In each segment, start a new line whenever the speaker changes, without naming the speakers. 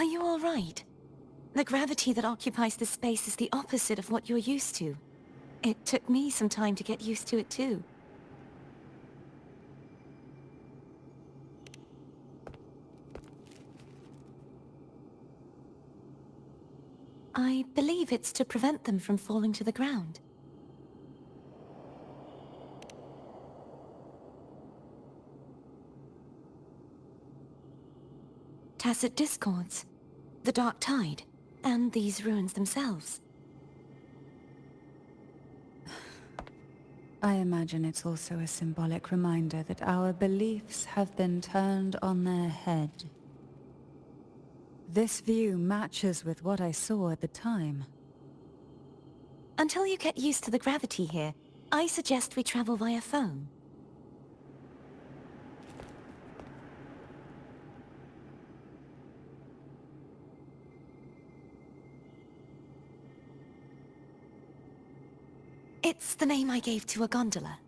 Are you all right? The gravity that occupies this space is the opposite of what you're used to. It took me some time to get used to it too. I believe it's to prevent them from falling to the ground. Tacit discords, the dark tide, and these ruins themselves.
I imagine it's also a symbolic reminder that our beliefs have been turned on their head. This view matches with what I saw at the time.
Until you get used to the gravity here, I suggest we travel via phone. It's the name I gave to a gondola.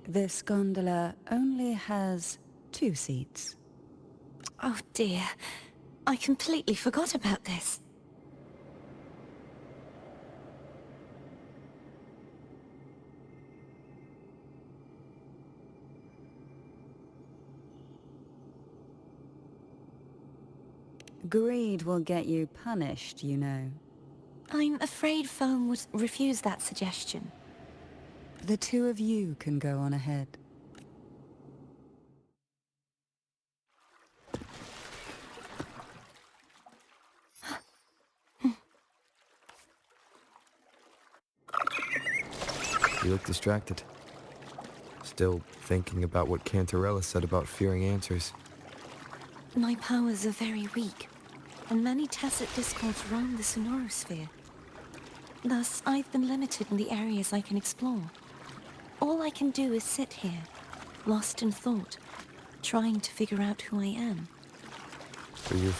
This gondola only has 2 seats.
Oh dear, I completely forgot about this.
Greed will get you punished, you know.
I'm afraid phone would refuse that suggestion.
The 2 of you can go on ahead.
You look distracted. Still thinking about what Cantarella said about fearing answers.
My powers are very weak, and many tacit discords roam the sonorosphere. Thus, I've been limited in the areas I can explore. All I can do is sit here, lost in thought, trying to figure out who I am.
So you...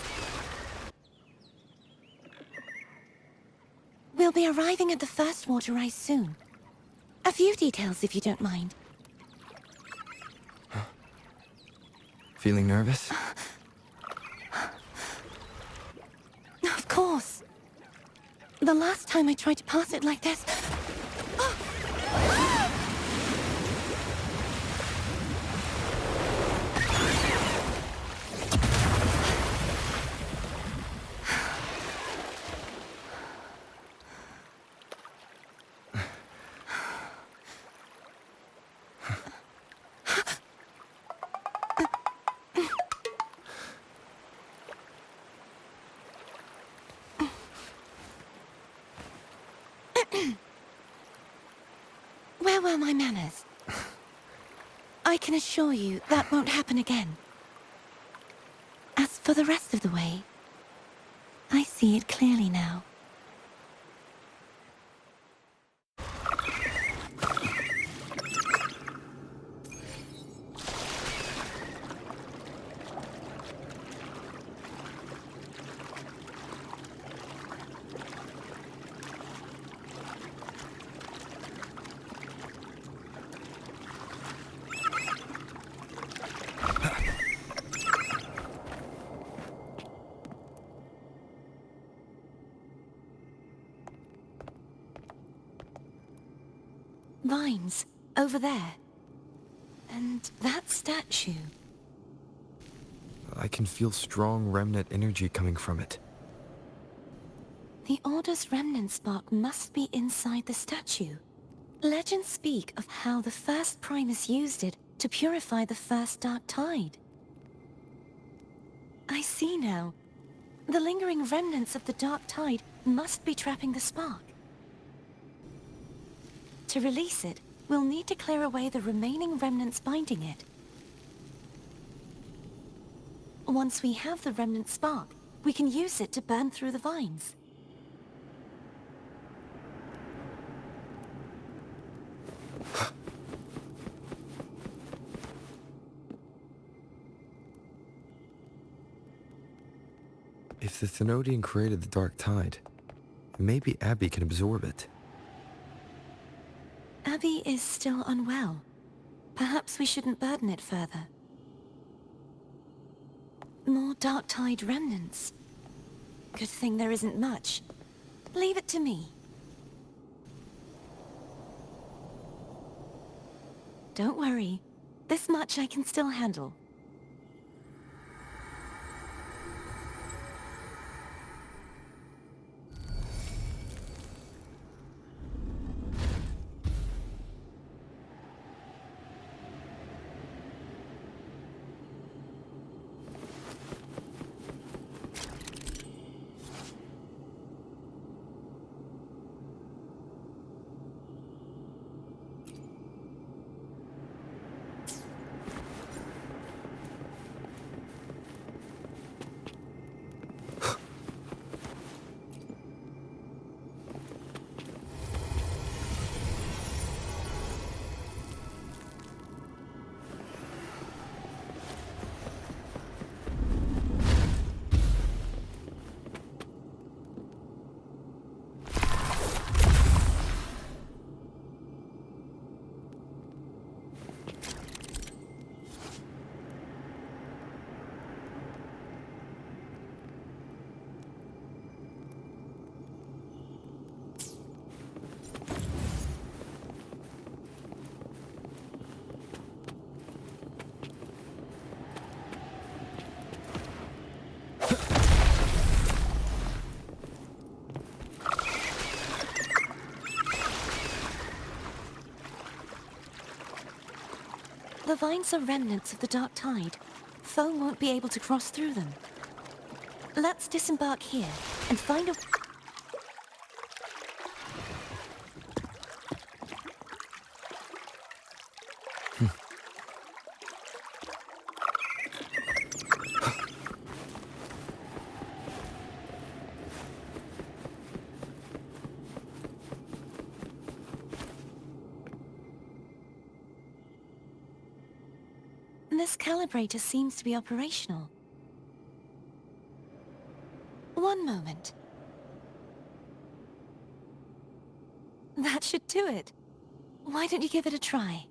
We'll be arriving at the first water rise soon. A few details, if you don't mind.
Feeling nervous?
Of course. The last time I tried to pass it like this... Where were my manners? I can assure you that won't happen again. As for the rest of the way, I see it clearly now. Vines, over there. And that statue.
I can feel strong remnant energy coming from it.
The Order's remnant spark must be inside the statue. Legends speak of how the first Primus used it to purify the first Dark Tide. I see now. The lingering remnants of the Dark Tide must be trapping the spark. To release it, we'll need to clear away the remaining remnants binding it. Once we have the remnant spark, we can use it to burn through the vines.
If the Thenodian created the Dark Tide, maybe Abby can absorb it.
Abby is still unwell. Perhaps we shouldn't burden it further. More Dark Tide remnants. Good thing there isn't much. Leave it to me. Don't worry. This much I can still handle. The vines are remnants of the Dark Tide. Foe won't be able to cross through them. Let's disembark here and find a... This calibrator seems to be operational. One moment. That should do it. Why don't you give it a try?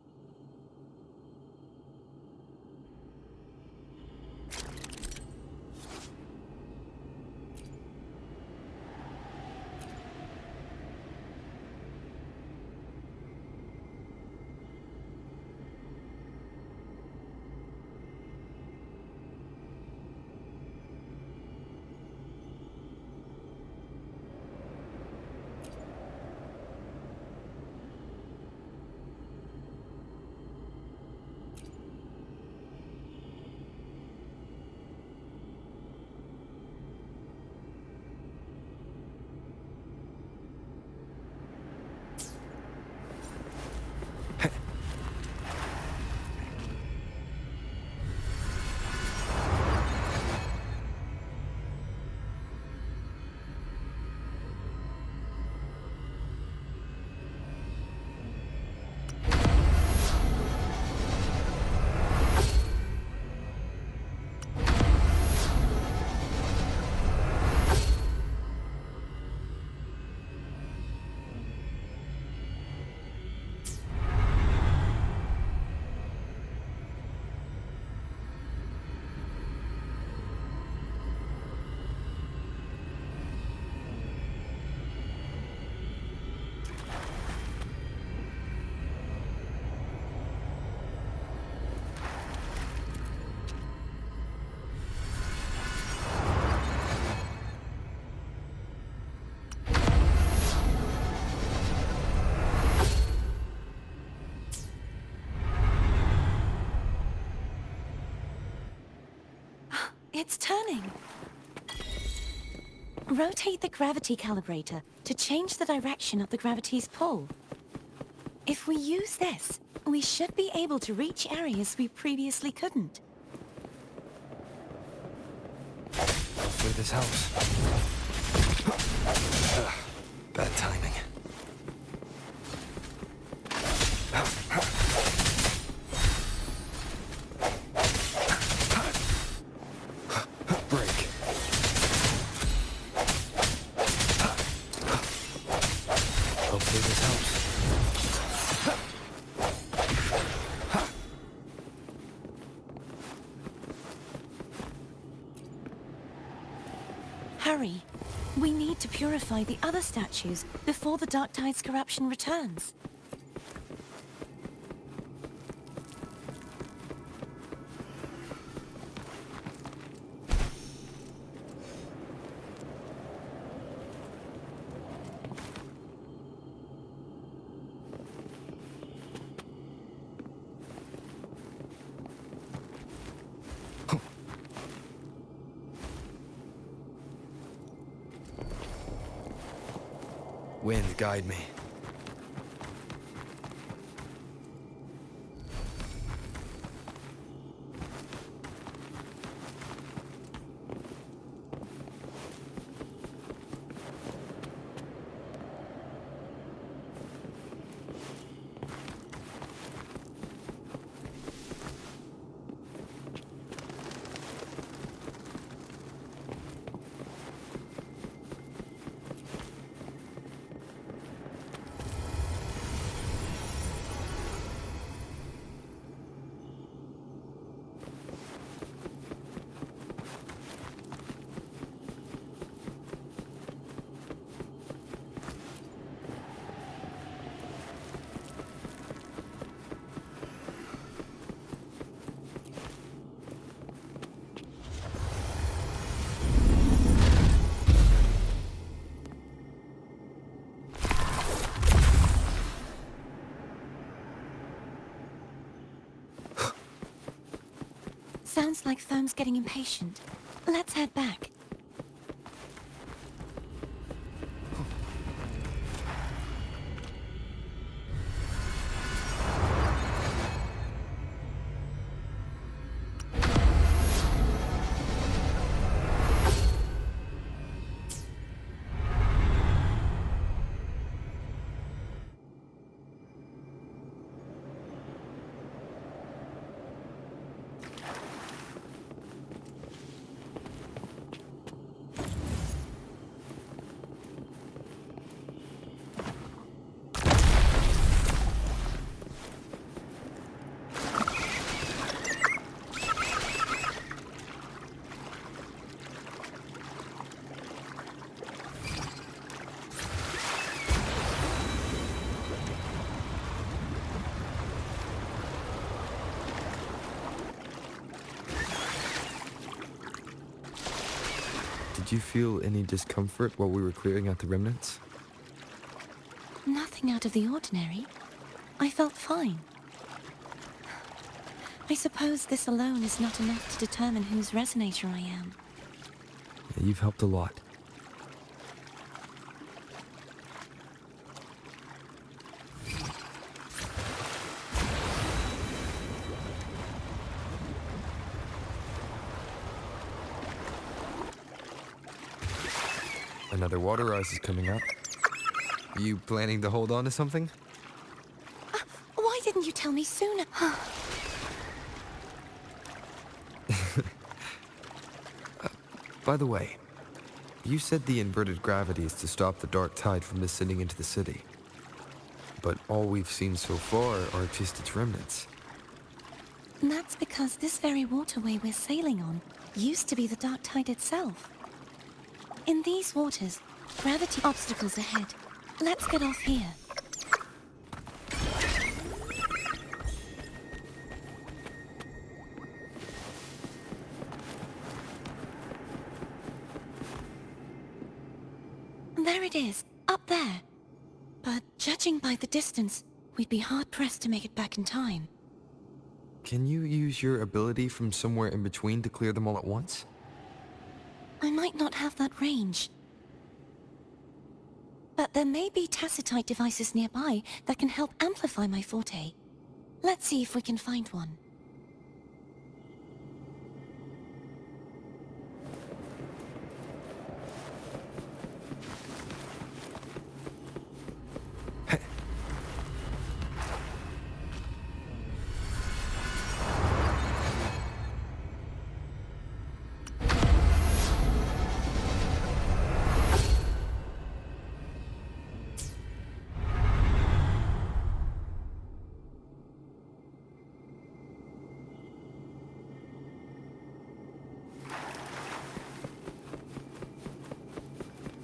It's turning. Rotate the gravity calibrator to change the direction of the gravity's pull. If we use this, we should be able to reach areas we previously couldn't.
Hopefully this helps. Bad timing. Break. Hopefully this helps.
Hurry. We need to purify the other statues before the Dark Tide's corruption returns.
Wind, guide me.
Sounds like Therm's getting impatient. Let's head back.
Did you feel any discomfort while we were clearing out the remnants?
Nothing out of the ordinary. I felt fine. I suppose this alone is not enough to determine whose resonator I am.
Yeah, you've helped a lot. Another water rise is coming up. You planning to hold on to something?
Why didn't you tell me sooner?
By the way, you said the inverted gravity is to stop the dark tide from descending into the city. But all we've seen so far are just its remnants.
That's because this very waterway we're sailing on used to be the Dark Tide itself. In these waters, gravity obstacles ahead. Let's get off here. There it is, up there. But judging by the distance, we'd be hard-pressed to make it back in time.
Can you use your ability from somewhere in between to clear them all at once?
I might not have that range. But there may be tacitite devices nearby that can help amplify my forte. Let's see if we can find one.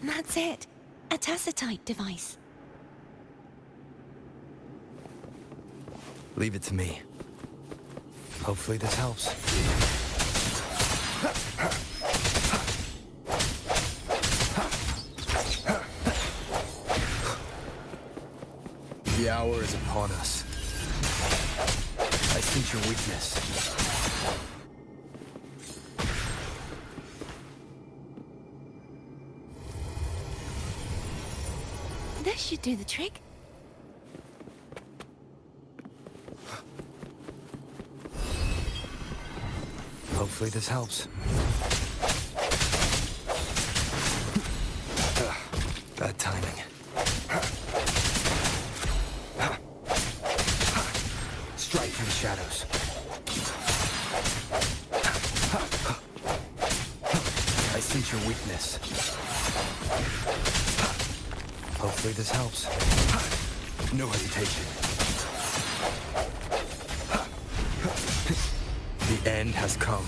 That's it. A tacitite device.
Leave it to me. Hopefully this helps. The hour is upon us. I sense your weakness.
This should do the trick.
Hopefully this helps. Bad timing. Strike through the shadows. I sense your weakness. Hopefully this helps. No hesitation. The end has come.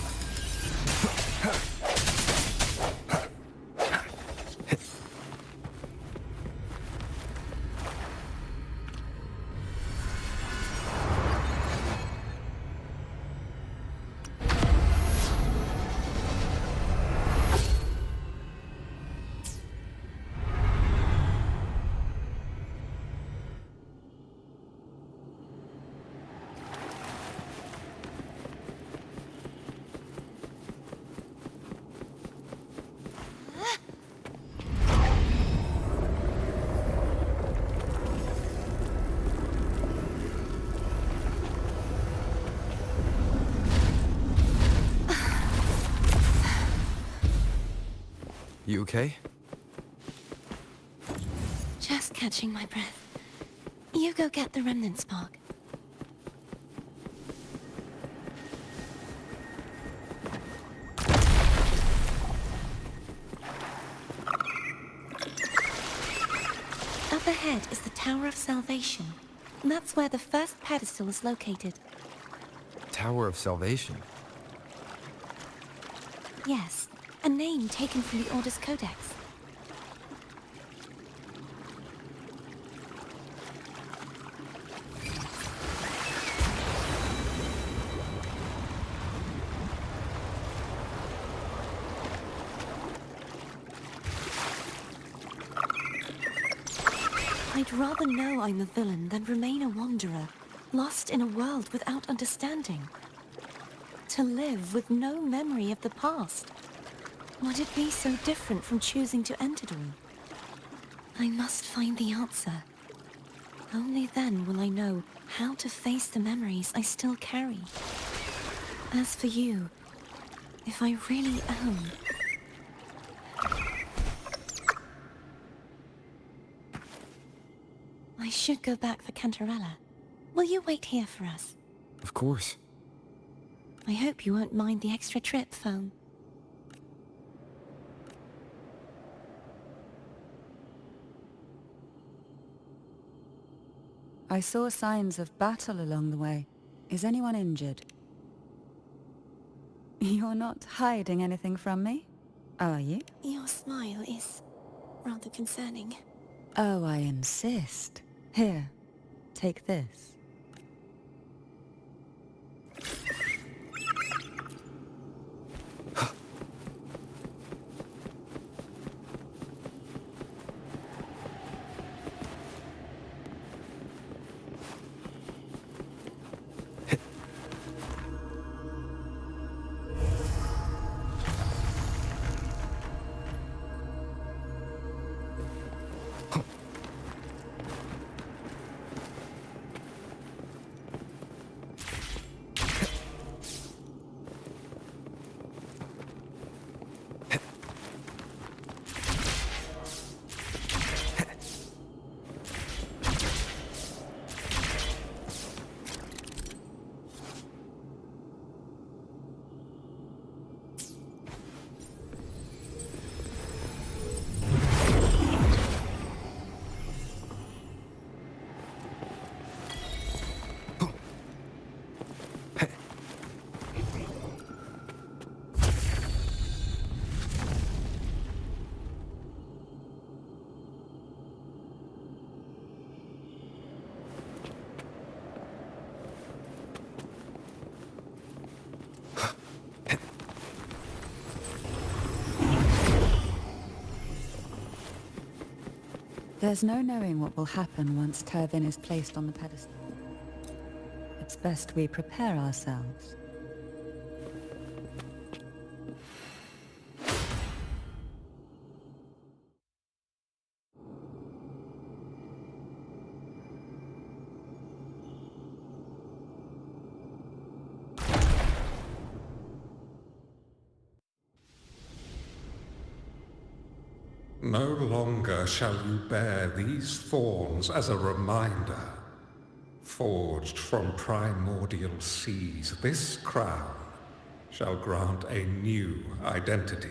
You okay?
Just catching my breath. You go get the remnant spark. Up ahead is the Tower of Salvation. That's where the first pedestal is located.
Tower of Salvation.
Yes, a name taken from the Order's Codex. I'd rather know I'm a villain than remain a wanderer, lost in a world without understanding. To live with no memory of the past. Would it be so different from choosing to end it all? I must find the answer. Only then will I know how to face the memories I still carry. As for you, if I really am... I should go back for Cantarella. Will you wait here for us?
Of course.
I hope you won't mind the extra trip, Foam.
I saw signs of battle along the way. Is anyone injured? You're not hiding anything from me, are you?
Your smile is rather concerning.
Oh, I insist. Here, take this. There's no knowing what will happen once Turvin is placed on the pedestal. It's best we prepare ourselves.
No longer shall you bear these thorns as a reminder. Forged from primordial seas, this crown shall grant a new identity.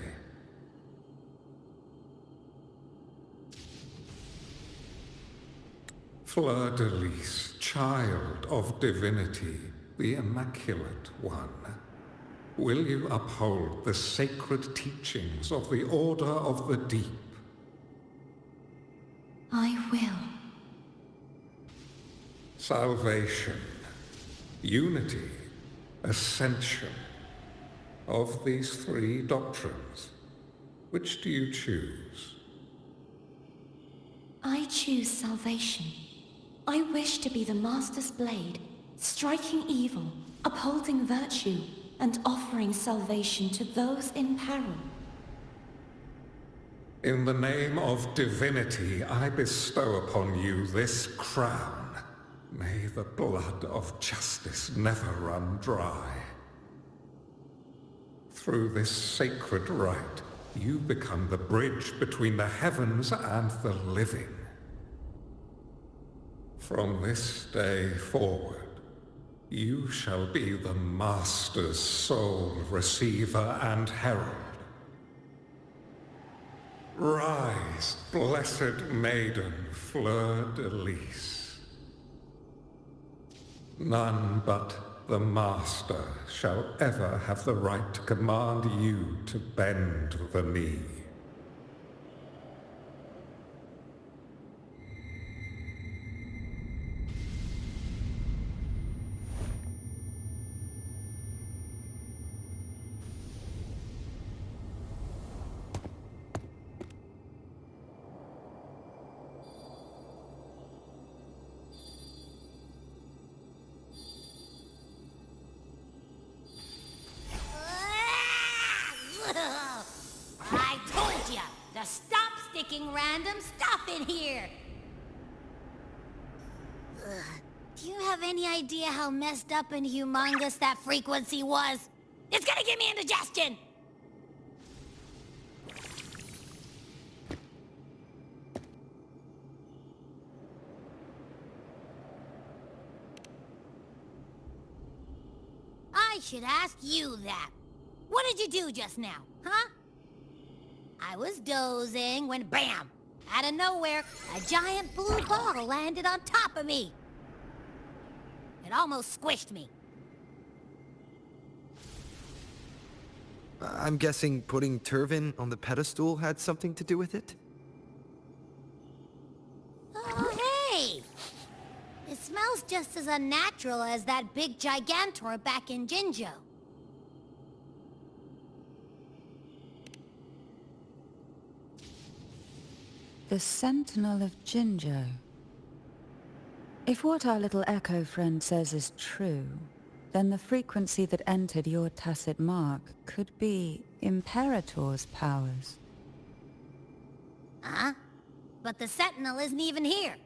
Fleur-de-Lis, child of divinity, the Immaculate One, will you uphold the sacred teachings of the Order of the Deep?
I will.
Salvation, unity, ascension. Of these three doctrines, which do you choose?
I choose salvation. I wish to be the Master's blade, striking evil, upholding virtue, and offering salvation to those in peril.
In the name of divinity, I bestow upon you this crown. May the blood of justice never run dry. Through this sacred rite, you become the bridge between the heavens and the living. From this day forward, you shall be the Master's sole receiver and herald. Rise, blessed maiden Fleur-de-Lis. None but the Master shall ever have the right to command you to bend the knee.
I told you to stop sticking random stuff in here! Ugh. Do you have any idea how messed up and humongous that frequency was? It's gonna give me indigestion! I should ask you that. What did you do just now, huh? I was dozing when BAM! Out of nowhere, a giant blue ball landed on top of me. It almost squished me.
I'm guessing putting Turvin on the pedestal had something to do with it?
Oh, hey! It smells just as unnatural as that big gigantor back in Jinzhou.
The Sentinel of Jinzhou. If what our little echo friend says is true, then the frequency that entered your tacit mark could be Imperator's powers.
Huh? But the Sentinel isn't even here.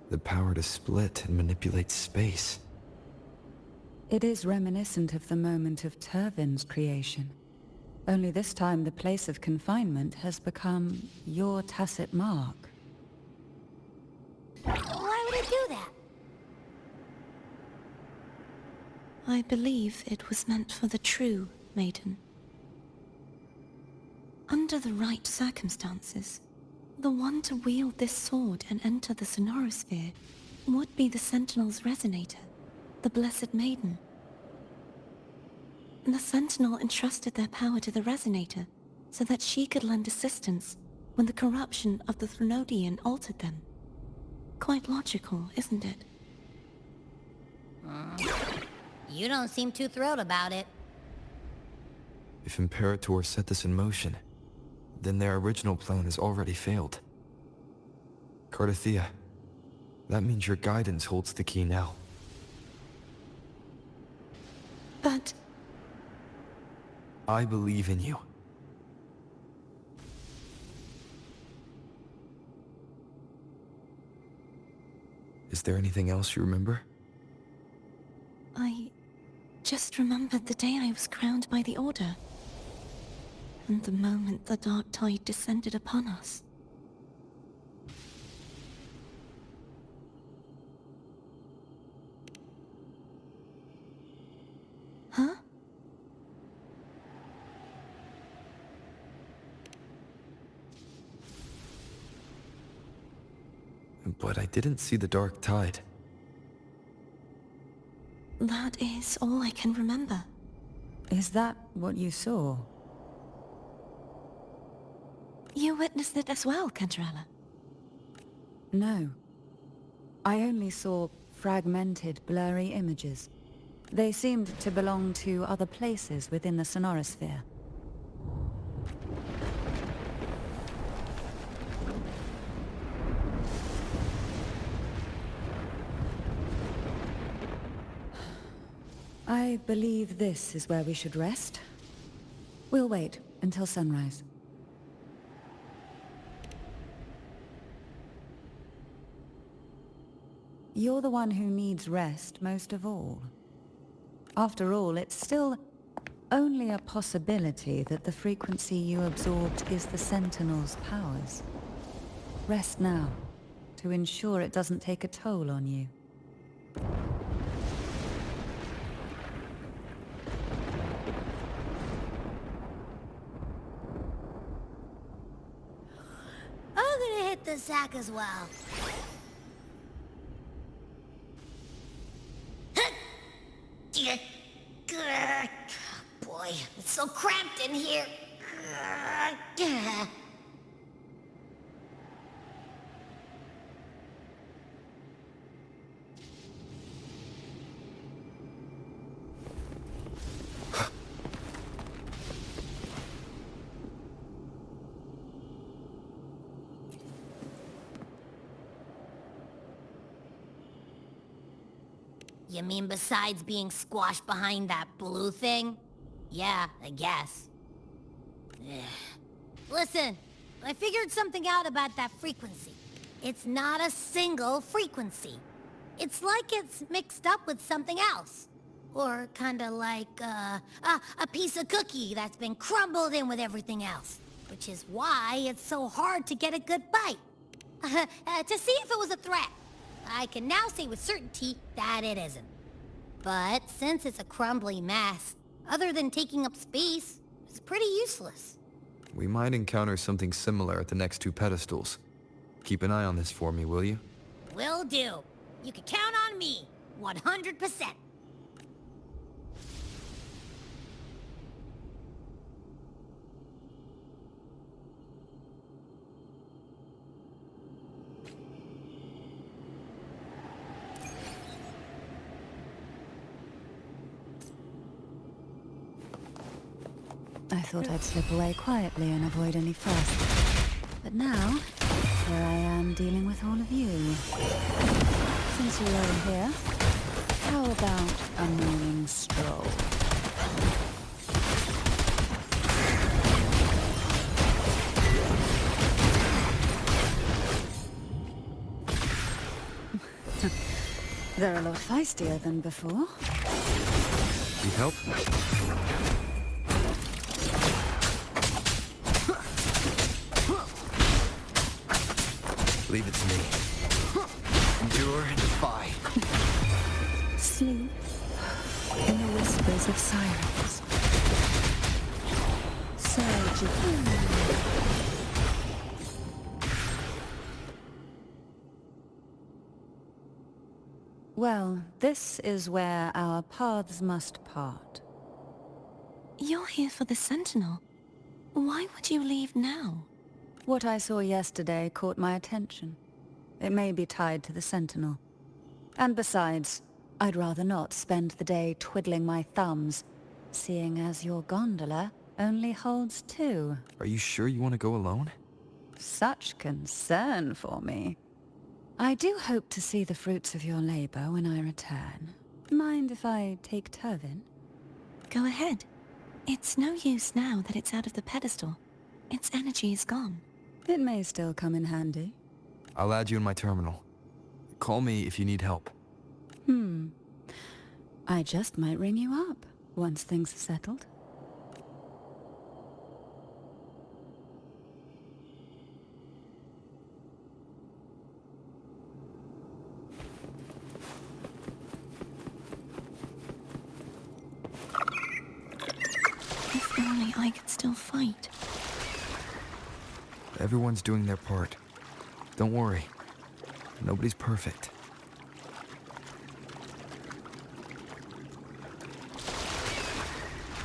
The power to split and manipulate space.
It is reminiscent of the moment of Turvin's creation. Only this time the place of confinement has become your tacit mark.
Why would it do that?
I believe it was meant for the true Maiden. Under the right circumstances, the one to wield this sword and enter the Sonorosphere would be the Sentinel's resonator, the Blessed Maiden. The Sentinel entrusted their power to the resonator so that she could lend assistance when the corruption of the Threnodian altered them. Quite logical, isn't it?
You don't seem too thrilled about it.
If Imperator set this in motion, then their original plan has already failed. Cardathea, that means your guidance holds the key now.
But
I believe in you. Is there anything else you remember?
I just remembered the day I was crowned by the Order. And the moment the dark tide descended upon us. Huh?
But I didn't see the dark tide.
That is all I can remember.
Is that what you saw?
You witnessed it as well, Cantarella.
No. I only saw fragmented, blurry images. They seemed to belong to other places within the sonorosphere. I believe this is where we should rest. We'll wait until sunrise. You're the one who needs rest most of all. After all, it's still only a possibility that the frequency you absorbed is the Sentinel's powers. Rest now, to ensure it doesn't take a toll on you.
I'm gonna hit the sack as well. Boy, it's so cramped in here. You mean besides being squashed behind that blue thing? Yeah, I guess. Listen, I figured something out about that frequency. It's not a single frequency. It's like it's mixed up with something else. Or kinda like, a piece of cookie that's been crumbled in with everything else. Which is why it's so hard to get a good bite. To see if it was a threat. I can now say with certainty that it isn't. But since it's a crumbly mess, other than taking up space, it's pretty useless.
We might encounter something similar at the next two pedestals. Keep an eye on this for me, will you?
Will do. You can count on me, 100%.
I thought I'd slip away quietly and avoid any fuss. But now, here I am dealing with all of you. Since you're all here, how about a morning stroll? They're a lot feistier than before.
Need help? Leave it to me. Endure and defy.
Sleep in the whispers of silence. Surge. Well, this is where our paths must part.
You're here for the Sentinel. Why would you leave now?
What I saw yesterday caught my attention. It may be tied to the Sentinel. And besides, I'd rather not spend the day twiddling my thumbs, seeing as your gondola only holds two.
Are you sure you want to go alone?
Such concern for me. I do hope to see the fruits of your labor when I return. Mind if I take Turvin?
Go ahead. It's no use now that it's out of the pedestal. Its energy is gone.
It may still come in handy.
I'll add you in my terminal. Call me if you need help.
I just might ring you up once things are settled.
If only I could still fight.
Everyone's doing their part. Don't worry. Nobody's perfect.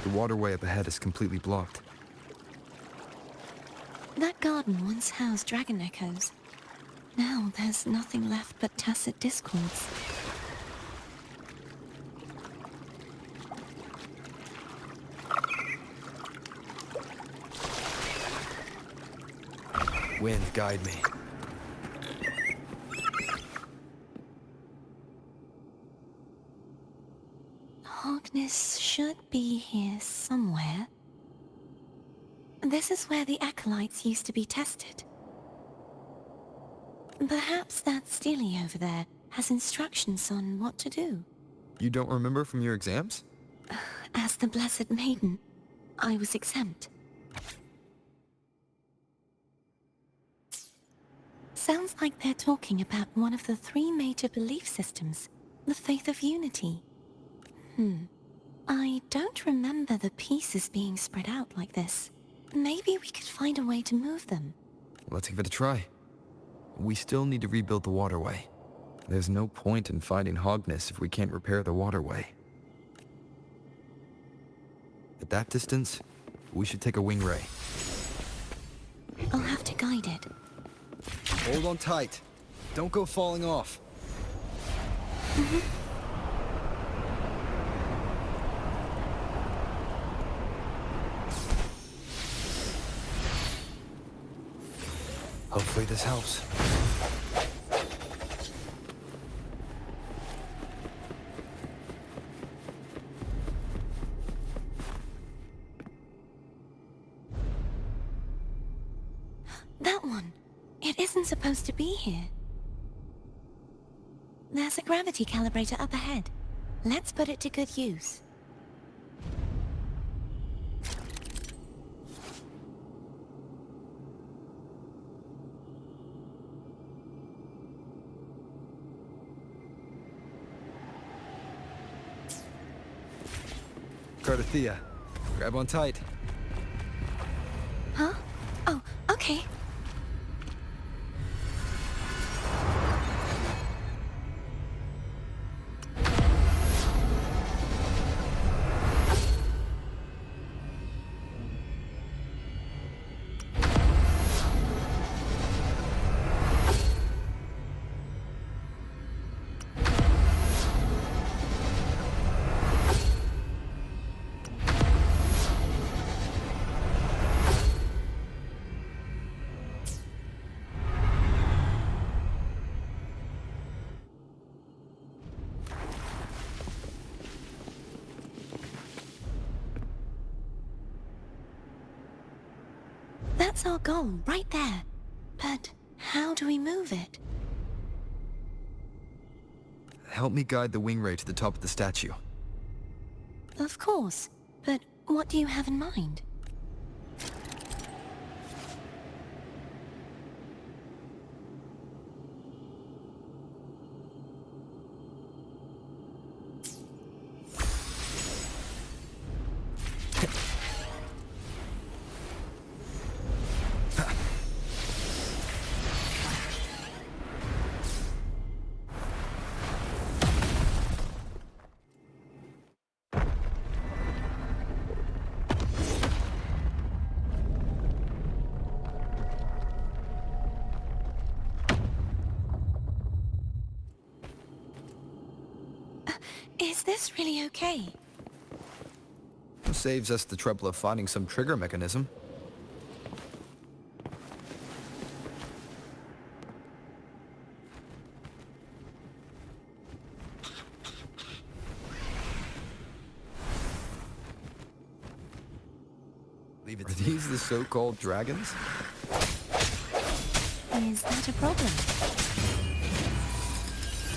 The waterway up ahead is completely blocked.
That garden once housed dragon echoes. Now there's nothing left but tacit discords.
Wind, guide me.
Hogness should be here somewhere. This is where the acolytes used to be tested. Perhaps that Steely over there has instructions on what to do.
You don't remember from your exams?
As the Blessed Maiden, I was exempt. Sounds like they're talking about one of the 3 major belief systems, the faith of unity. I don't remember the pieces being spread out like this. Maybe we could find a way to move them.
Let's give it a try. We still need to rebuild the waterway. There's no point in finding Hogness if we can't repair the waterway. At that distance, we should take a wing ray.
I'll have to guide it.
Hold on tight. Don't go falling off. Hopefully this helps.
That one. It isn't supposed to be here. There's a gravity calibrator up ahead. Let's put it to good use.
Cardathea, grab on tight.
Huh? Oh, okay. That's our goal, right there. But how do we move it?
Help me guide the wing ray to the top of the statue.
Of course. But what do you have in mind? Is this really okay?
Saves us the trouble of finding some trigger mechanism. Leave it. Are these the so-called dragons?
Is that a problem?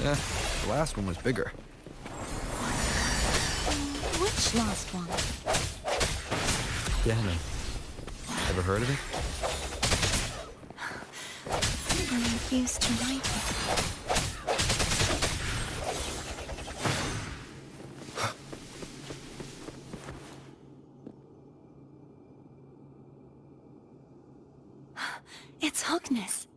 Yeah, the last one was bigger.
Which last one?
Gehenna. Ever heard of it?
I used to write it. It's Hogness.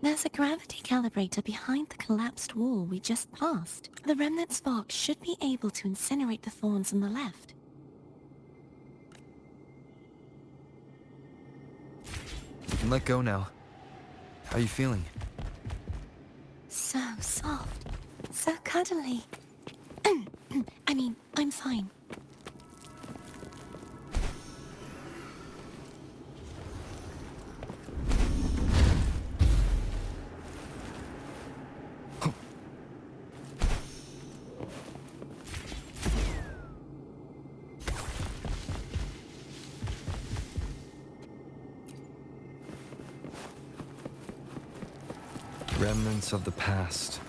There's a gravity calibrator behind the collapsed wall we just passed. The remnant spark should be able to incinerate the thorns on the left.
You can let go now. How are you feeling?
So soft. So cuddly. I mean, I'm fine.
Remnants of the past.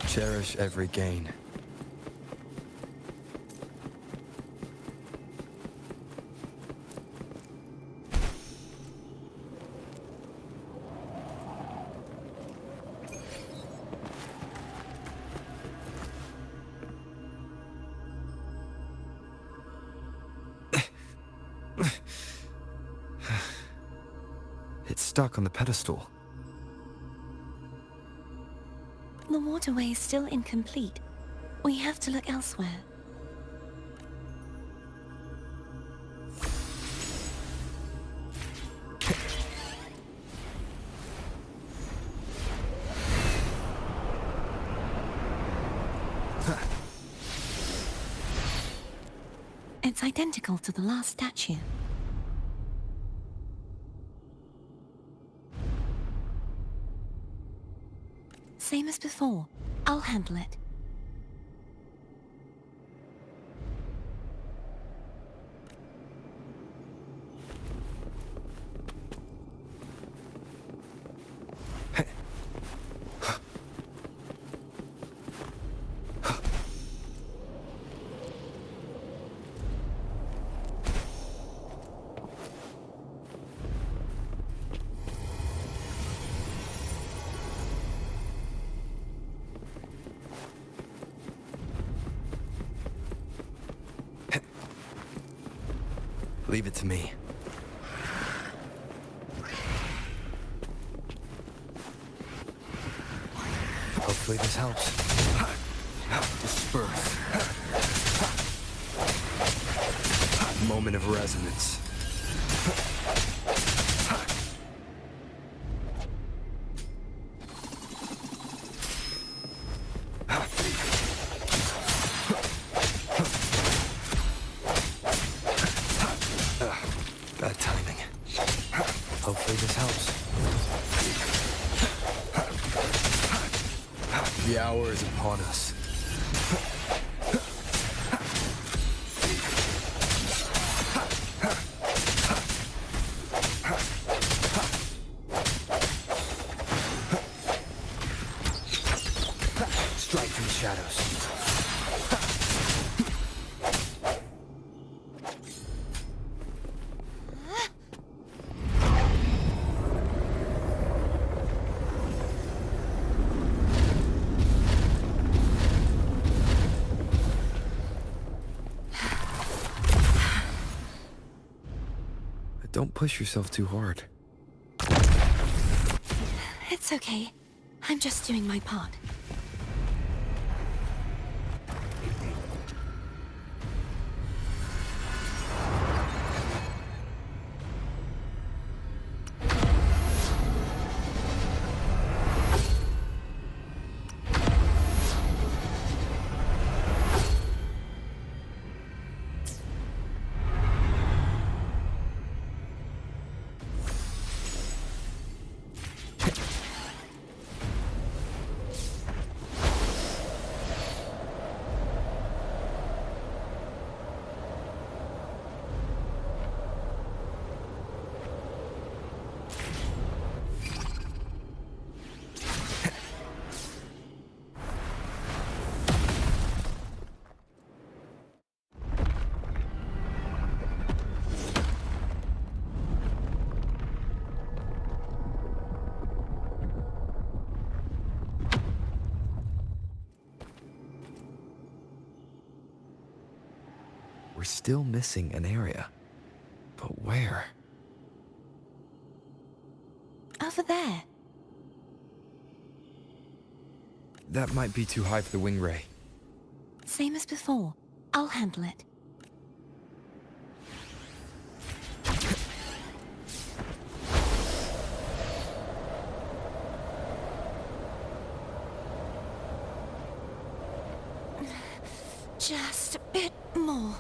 Cherish every gain. It's stuck on the pedestal.
The waterway is still incomplete. We have to look elsewhere. It's identical to the last statue. Same as before. I'll handle it.
Leave it to me. Hopefully this helps. Disperse. Moment of resonance. Bad timing. Hopefully this helps. The hour is upon us. Strike from the shadows. Don't push yourself too hard.
It's okay. I'm just doing my part.
We're still missing an area. But where?
Over there.
That might be too high for the wing ray.
Same as before. I'll handle it. Just a bit more.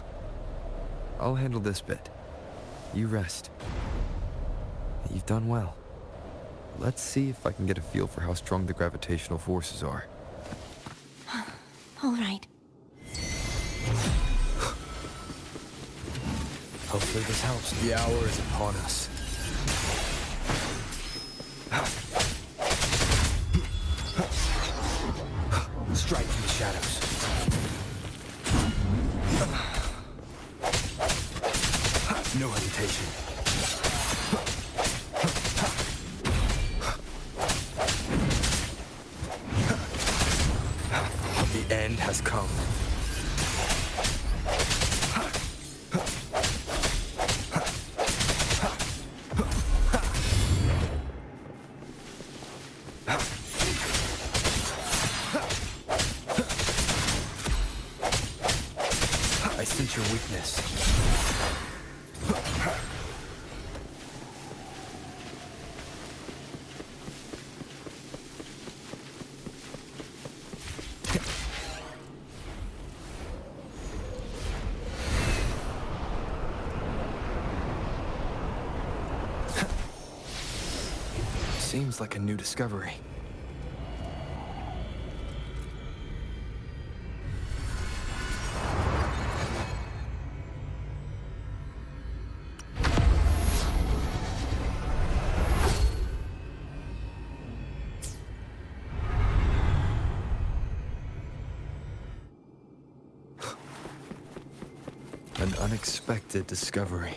I'll handle this bit. You rest. You've done well. Let's see if I can get a feel for how strong the gravitational forces are.
All right.
Hopefully this helps. The hour is upon us. Strike from the shadows. No hesitation. The end has come. I sense your weakness. Seems like a new discovery. An unexpected discovery.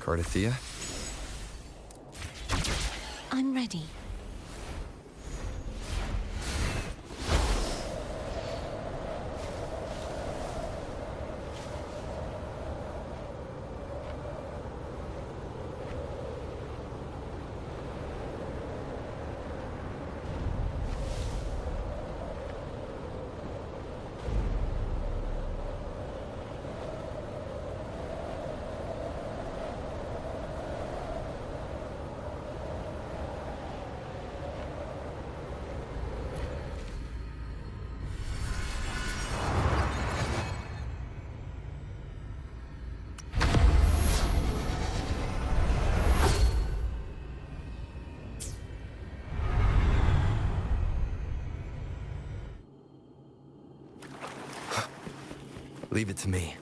Cardathea?
I'm ready.
Leave it to me.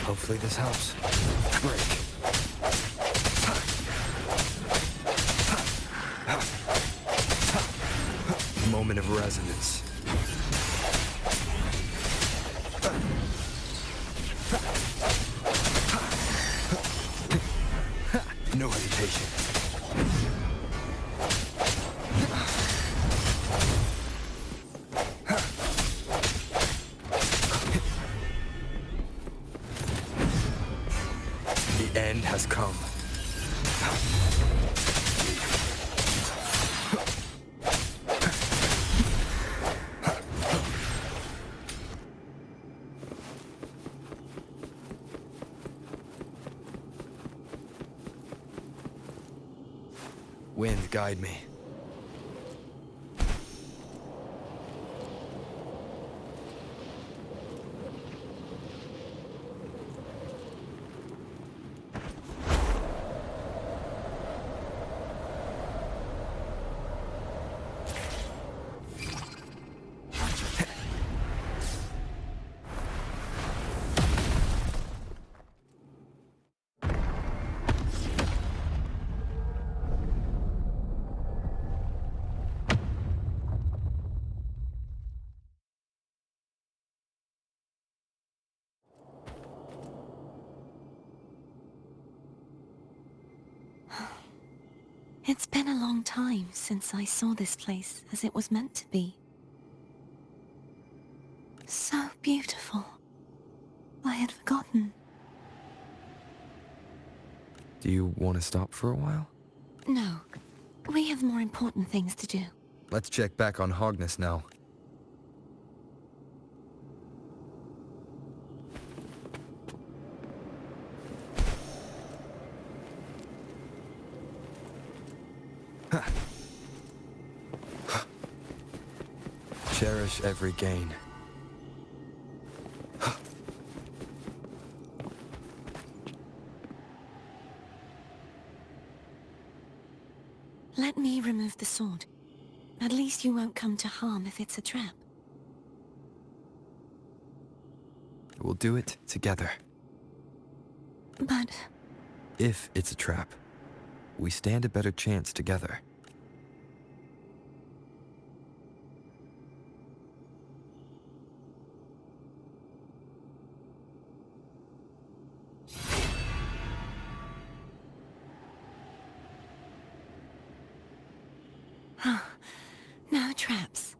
Hopefully this helps. Break. Moment of resonance. Wind, guide me.
It's been a long time since I saw this place as it was meant to be. So beautiful. I had forgotten.
Do you want to stop for a while?
No. We have more important things to do.
Let's check back on Hogness now. Cherish every gain.
Let me remove the sword. At least you won't come to harm if it's a trap.
We'll do it together.
But...
If it's a trap, we stand a better chance together.
no traps.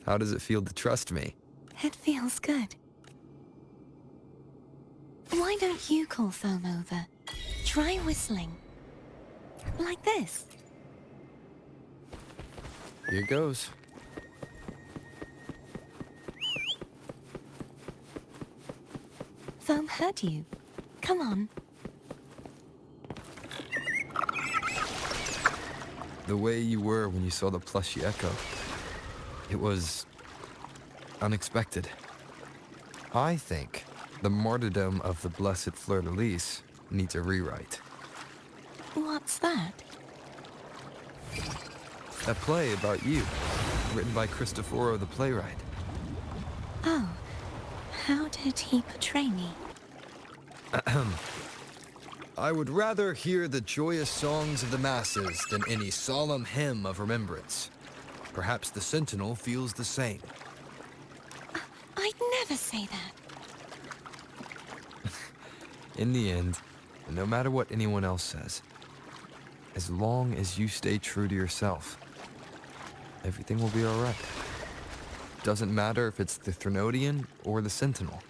How does it feel to trust me?
It feels good. Why don't you call Foam over? Try whistling. Like this.
Here goes.
Foam heard you. Come on.
The way you were when you saw the plushy echo. It was... unexpected. I think the martyrdom of the Blessed Fleur-de-Lis needs a rewrite.
What's that?
A play about you, written by Cristoforo the playwright.
Oh. How did he portray me?
I would rather hear the joyous songs of the masses than any solemn hymn of remembrance. Perhaps the Sentinel feels the same.
I'd never say that.
In the end, no matter what anyone else says, as long as you stay true to yourself, everything will be alright. Doesn't matter if it's the Threnodian or the Sentinel.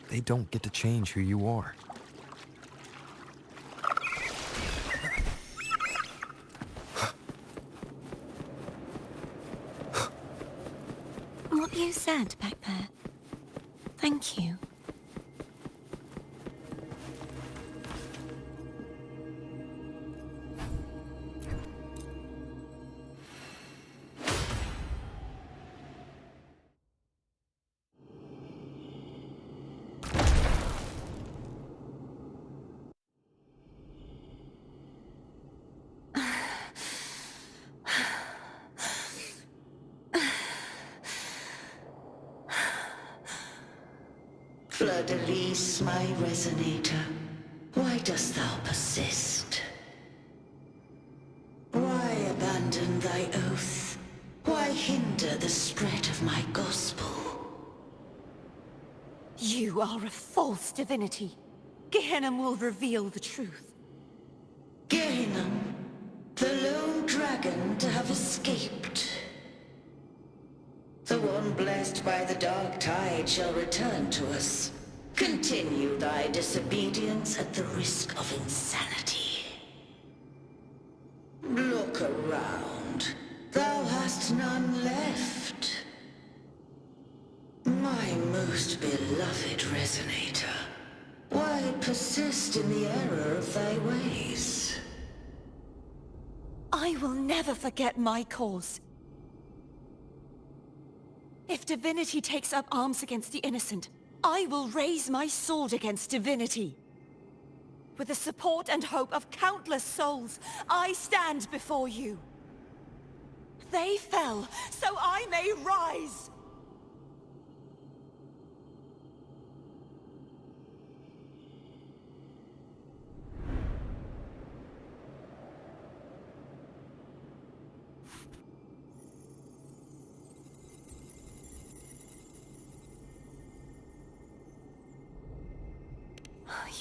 They don't get to change who you are.
What you said back there. Thank you.
Fleur-de-Lis, my resonator, why dost thou persist? Why abandon thy oath? Why hinder the spread of my gospel?
You are a false divinity. Gehenna will reveal the truth.
Gehenna, the lone dragon to have escaped. The one blessed by the dark tide shall return to us. Continue thy disobedience at the risk of insanity. Look around. Thou hast none left. My most beloved resonator, why persist in the error of thy ways?
I will never forget my cause. If divinity takes up arms against the innocent, I will raise my sword against divinity. With the support and hope of countless souls, I stand before you. They fell, so I may rise!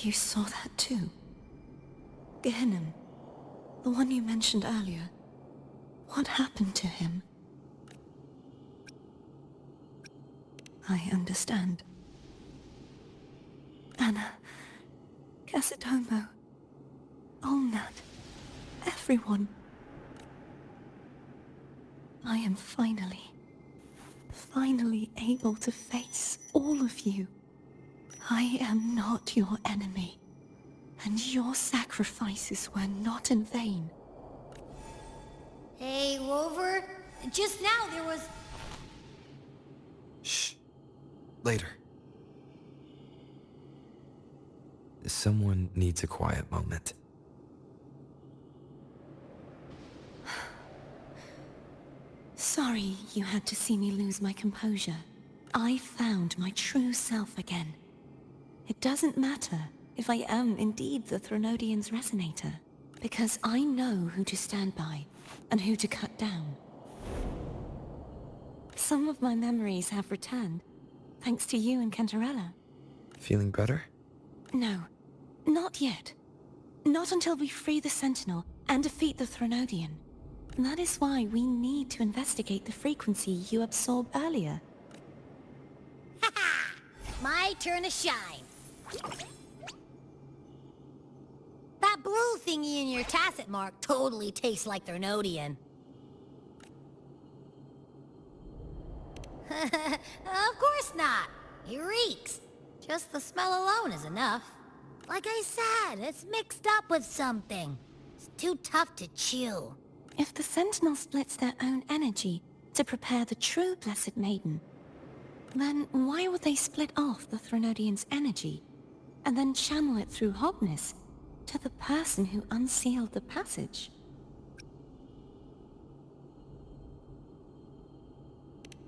You saw that too? Gehenna, the one you mentioned earlier. What happened to him? I understand. Anna, Casitomo, Olnat, everyone. I am finally able to face all of you. I am not your enemy, and your sacrifices were not in vain.
Hey, Rover, just now there was...
Shh. Later. Someone needs a quiet moment.
Sorry you had to see me lose my composure. I found my true self again. It doesn't matter if I am indeed the Threnodian's resonator, because I know who to stand by and who to cut down. Some of my memories have returned, thanks to you and Cantarella.
Feeling better?
No, not yet. Not until we free the Sentinel and defeat the Threnodian. That is why we need to investigate the frequency you absorbed earlier.
Ha-ha! My turn to shine. That blue thingy in your tacit mark totally tastes like Threnodian. Of course not. It reeks. Just the smell alone is enough. Like I said, it's mixed up with something. It's too tough to chew.
If the Sentinel splits their own energy to prepare the true Blessed Maiden, then why would they split off the Threnodian's energy and then channel it through Hobness to the person who unsealed the passage?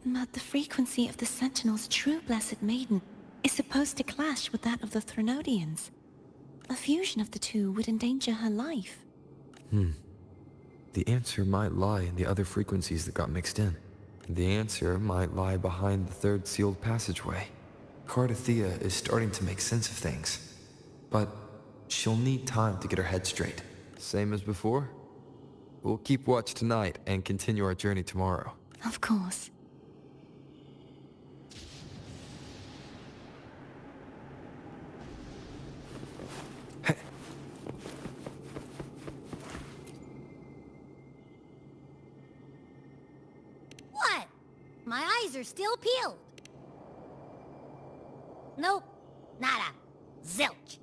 But the frequency of the Sentinel's true Blessed Maiden is supposed to clash with that of the Threnodian's. A fusion of the two would endanger her life.
The answer might lie in the other frequencies that got mixed in. The answer might lie behind the third sealed passageway. Cardathea is starting to make sense of things, but she'll need time to get her head straight. Same as before? We'll keep watch tonight and continue our journey tomorrow.
Of course.
What? My eyes are still peeled. Nope. Nada. Zilch.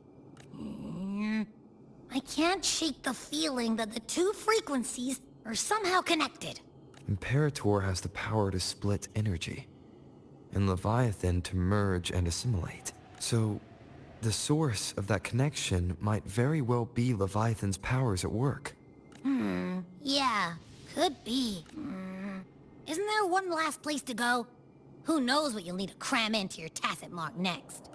I can't shake the feeling that the two frequencies are somehow connected.
Imperator has the power to split energy, and Leviathan to merge and assimilate. So, the source of that connection might very well be Leviathan's powers at work.
Yeah, could be. Isn't there one last place to go? Who knows what you'll need to cram into your tacit mark next?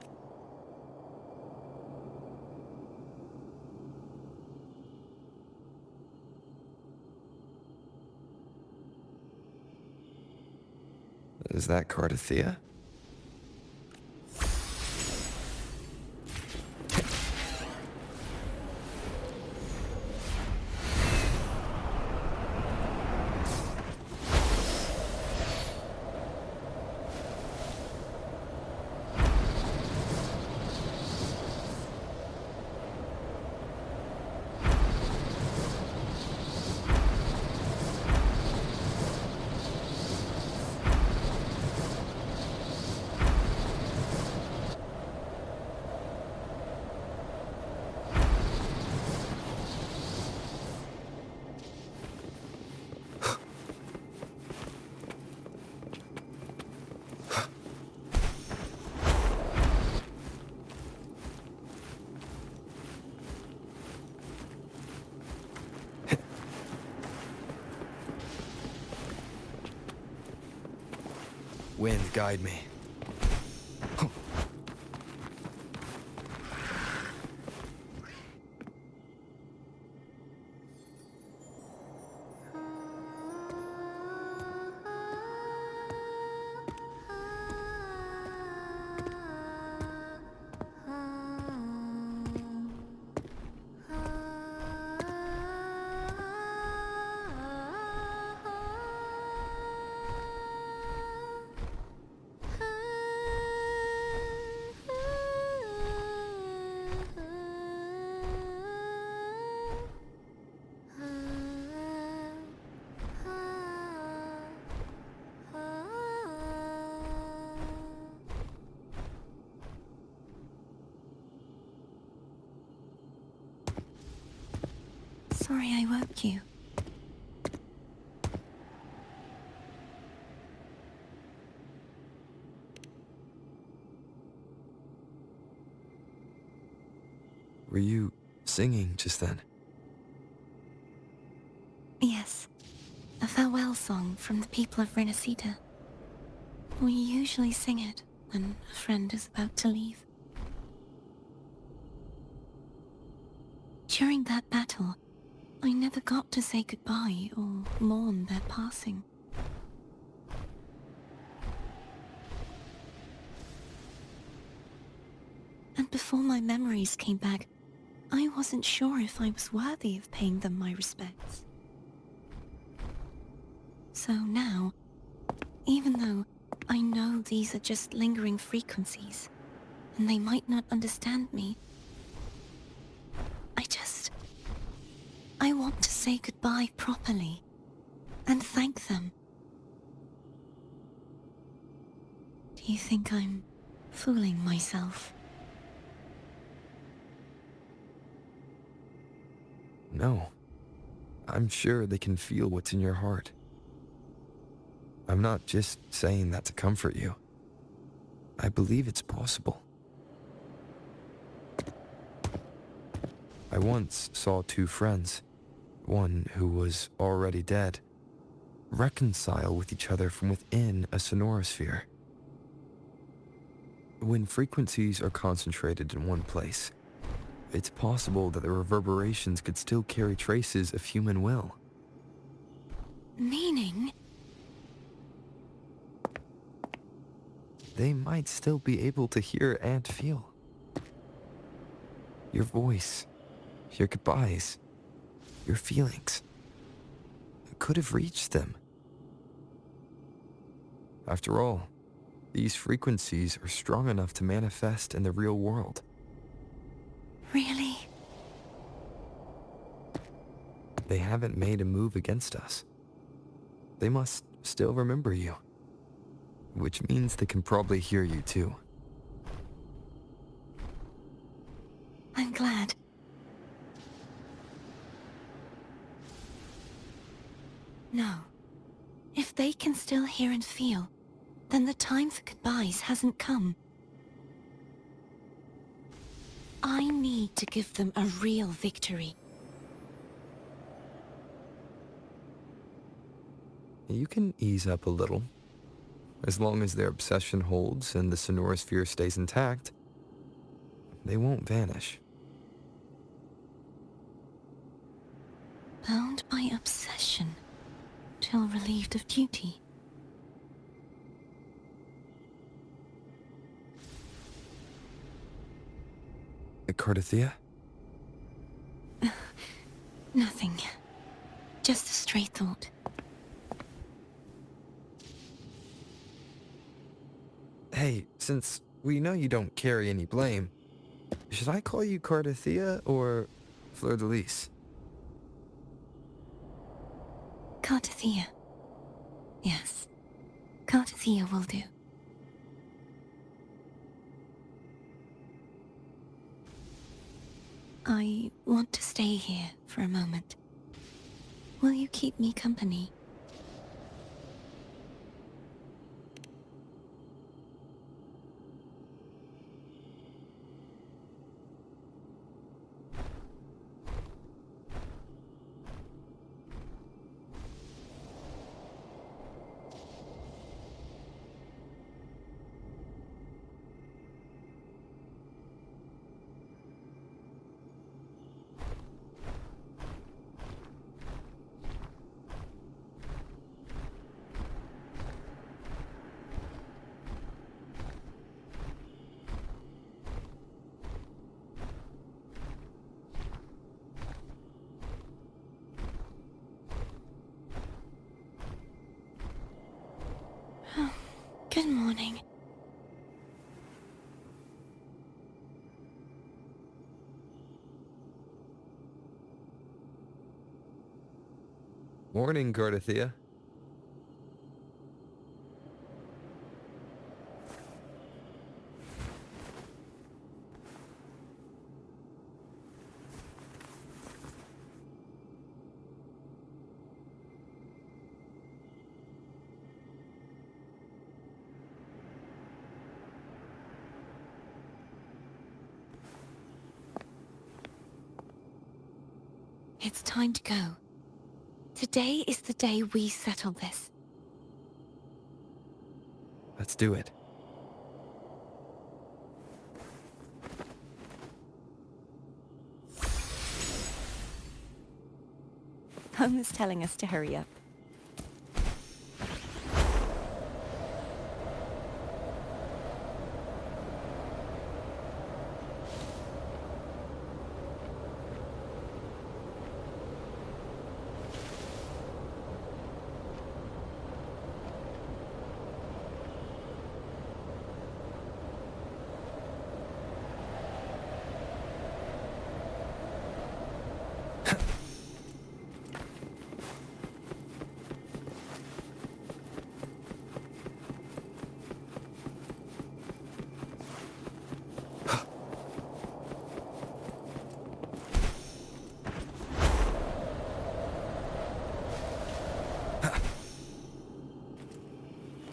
Is that Cardathea? Wind, guide me.
Sorry I woke you.
Were you singing just then?
Yes, a farewell song from the people of Renacita. We usually sing it when a friend is about to leave. During that battle, I never got to say goodbye or mourn their passing. And before my memories came back, I wasn't sure if I was worthy of paying them my respects. So now, even though I know these are just lingering frequencies, and they might not understand me, I want to say goodbye properly, and thank them. Do you think I'm fooling myself?
No. I'm sure they can feel what's in your heart. I'm not just saying that to comfort you. I believe it's possible. I once saw two friends, one who was already dead, reconcile with each other from within a sonorosphere. When frequencies are concentrated in one place, it's possible that the reverberations could still carry traces of human will.
Meaning?
They might still be able to hear and feel. Your voice, your goodbyes, your feelings could have reached them. After all, these frequencies are strong enough to manifest in the real world.
Really?
They haven't made a move against us. They must still remember you. Which means they can probably hear you too.
I'm glad. No. If they can still hear and feel, then the time for goodbyes hasn't come. I need to give them a real victory.
You can ease up a little. As long as their obsession holds and the sonorosphere stays intact, they won't vanish.
Bound by obsession, till relieved of duty.
Cardathia?
Nothing. Just a stray thought.
Hey, since we know you don't carry any blame, should I call you Cardathia or Fleur de Lis?
Cardathia. Yes. Cardathia will do. I want to stay here for a moment. Will you keep me company? Good morning.
Morning, Gardathea.
It's time to go. Today is the day we settle this.
Let's do it.
Home is telling us to hurry up.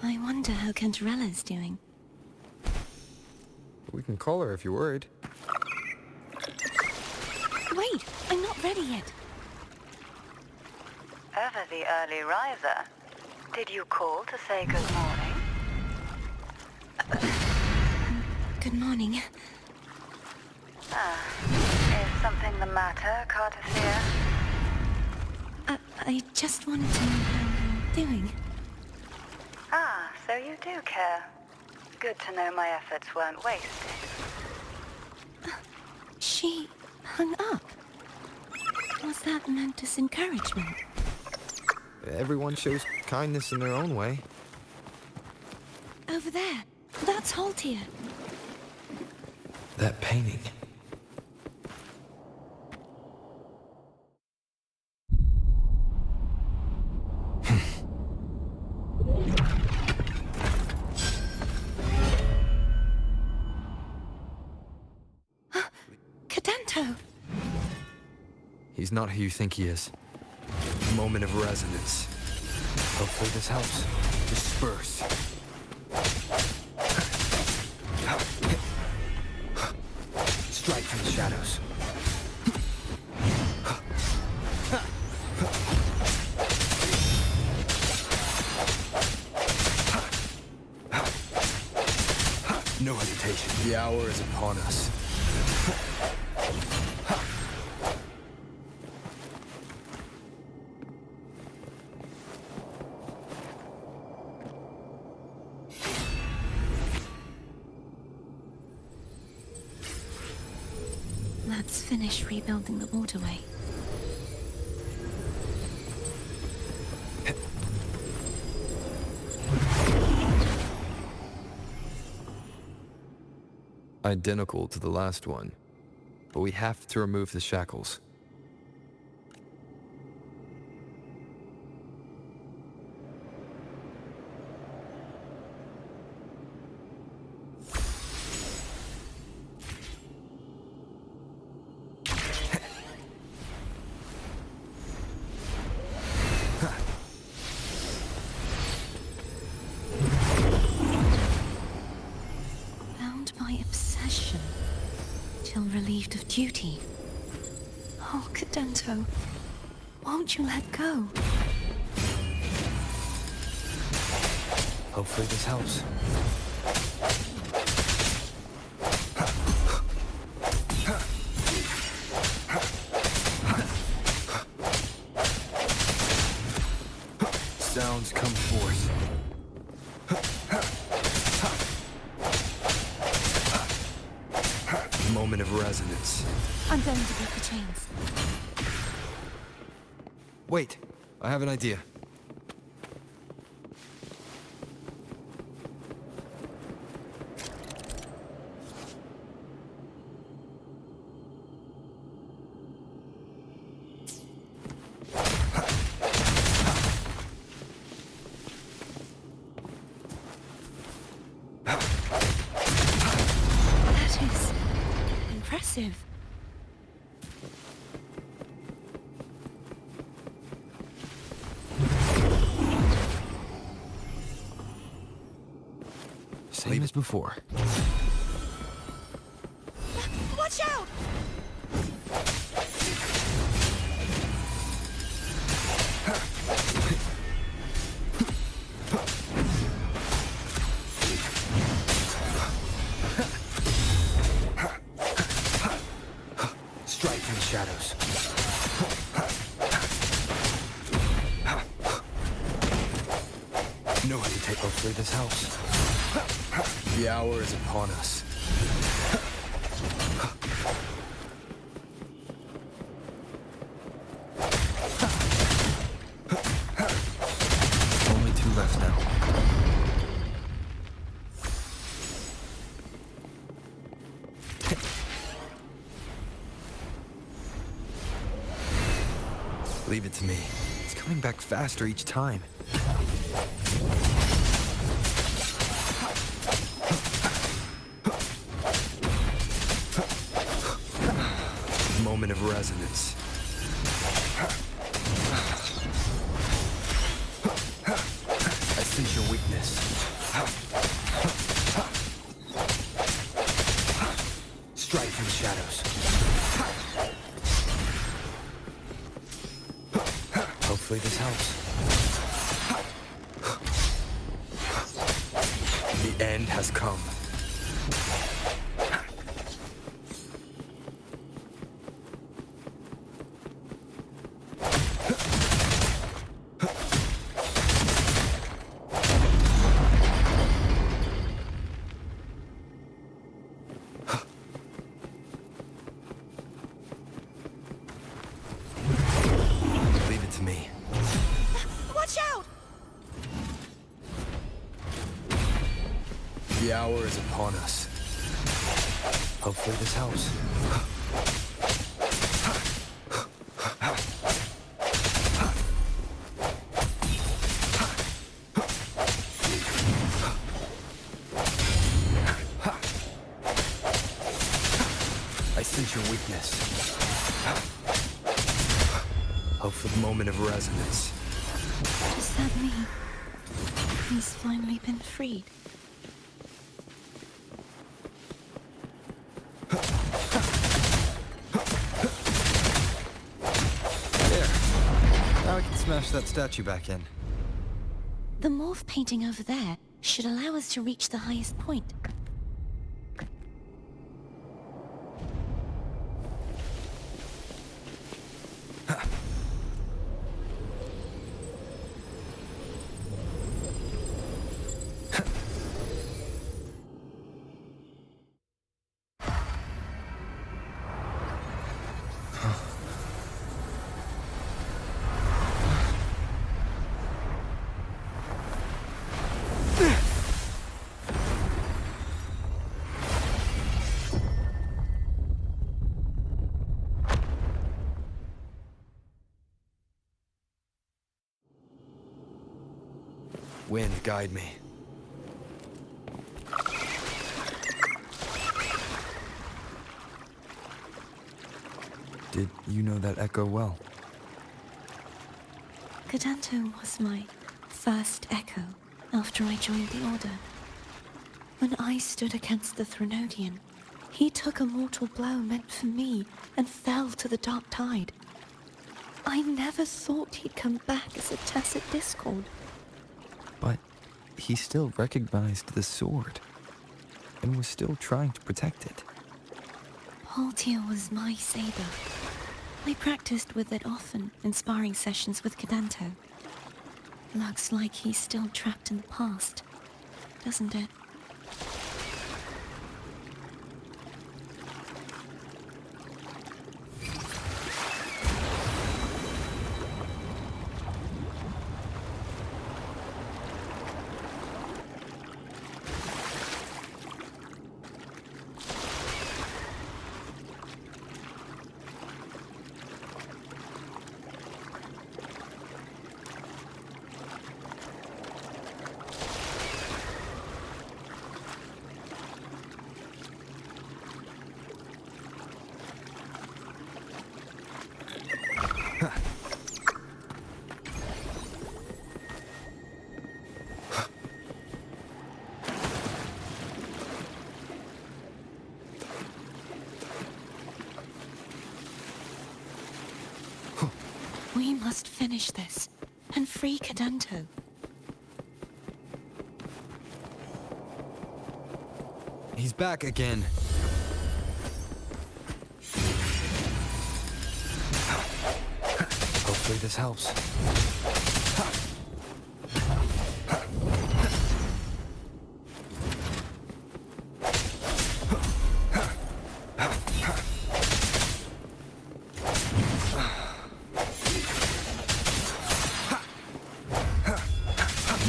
I wonder how Cantarella's doing.
We can call her if you're worried.
Wait, I'm not ready yet.
Ever the early riser. Did you call to say good morning?
Good morning.
Is something the matter, Cartafia?
I just wanted to know how you're doing.
So you do care. Good to know my efforts weren't wasted.
She hung up. Was that meant as encouragement?
Everyone shows kindness in their own way.
Over there. That's Haltia.
That painting.
Cadento!
He's not who you think he is. Moment of resonance. Hopefully this helps. Disperse. Strike from the shadows. No hesitation. The hour is upon us.
Let's finish rebuilding the waterway.
Identical to the last one, but we have to remove the shackles.
Relieved of duty. Oh, Cadento, won't you let go?
Hopefully this helps. Sounds come forth. Moment of resonance.
I'm going to break the chains.
Wait, I have an idea.
That is impressive.
Same as before.
Watch out!
Strike from the shadows. No hesitate, hopefully this helps. The hour is upon us. Only two left now. Leave it to me. It's coming back faster each time. Moment of resonance. I sense your weakness. Strike from the shadows. Hopefully this helps. The end has come. Leave it to me.
Watch out!
The hour is upon us. Hopefully this helps. I sense your weakness. Hope for the moment of resonance.
What does that mean? He's finally been freed.
There. Now I can smash that statue back in.
The morph painting over there should allow us to reach the highest point.
Wind, guide me. Did you know that echo well?
Cadanto was my first echo after I joined the Order. When I stood against the Threnodian, he took a mortal blow meant for me and fell to the dark tide. I never thought he'd come back as a tacit discord.
But he still recognized the sword and was still trying to protect it.
Haltier was my saber. I practiced with it often in sparring sessions with Cadanto. Looks like he's still trapped in the past, doesn't it? must finish this and free Cadento.
He's back again. Hopefully this helps.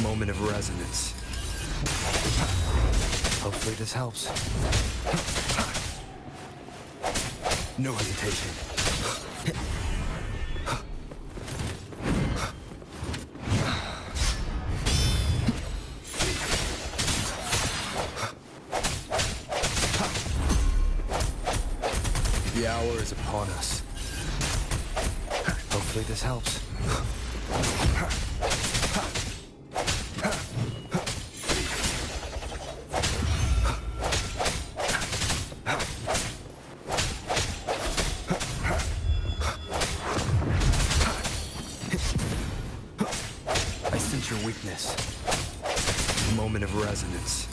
Moment of resonance. Hopefully this helps. No hesitation. The hour is upon us. Hopefully this helps. I sense your weakness. Moment of resonance.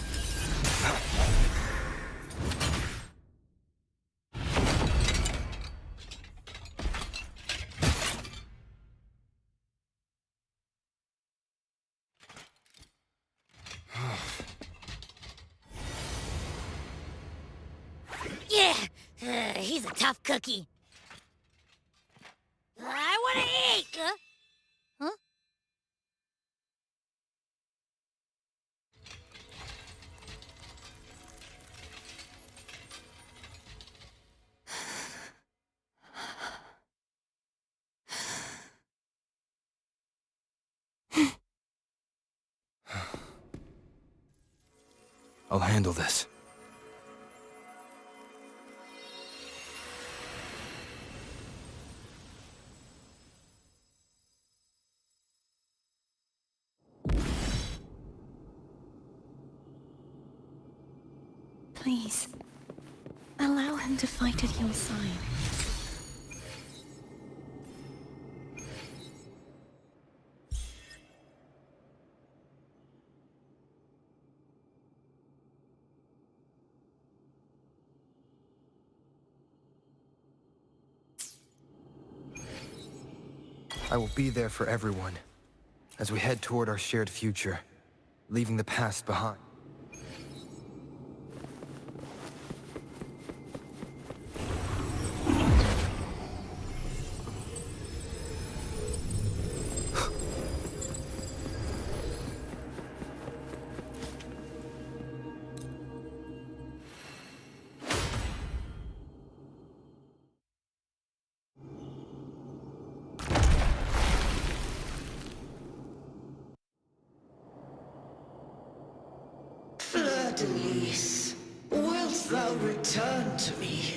Yeah, he's a tough cookie. I want to eat! Huh?
I'll handle this.
Please, allow him to fight at your side.
I will be there for everyone as we head toward our shared future, leaving the past behind.
Fleur-de-Lis, wilt thou return to me?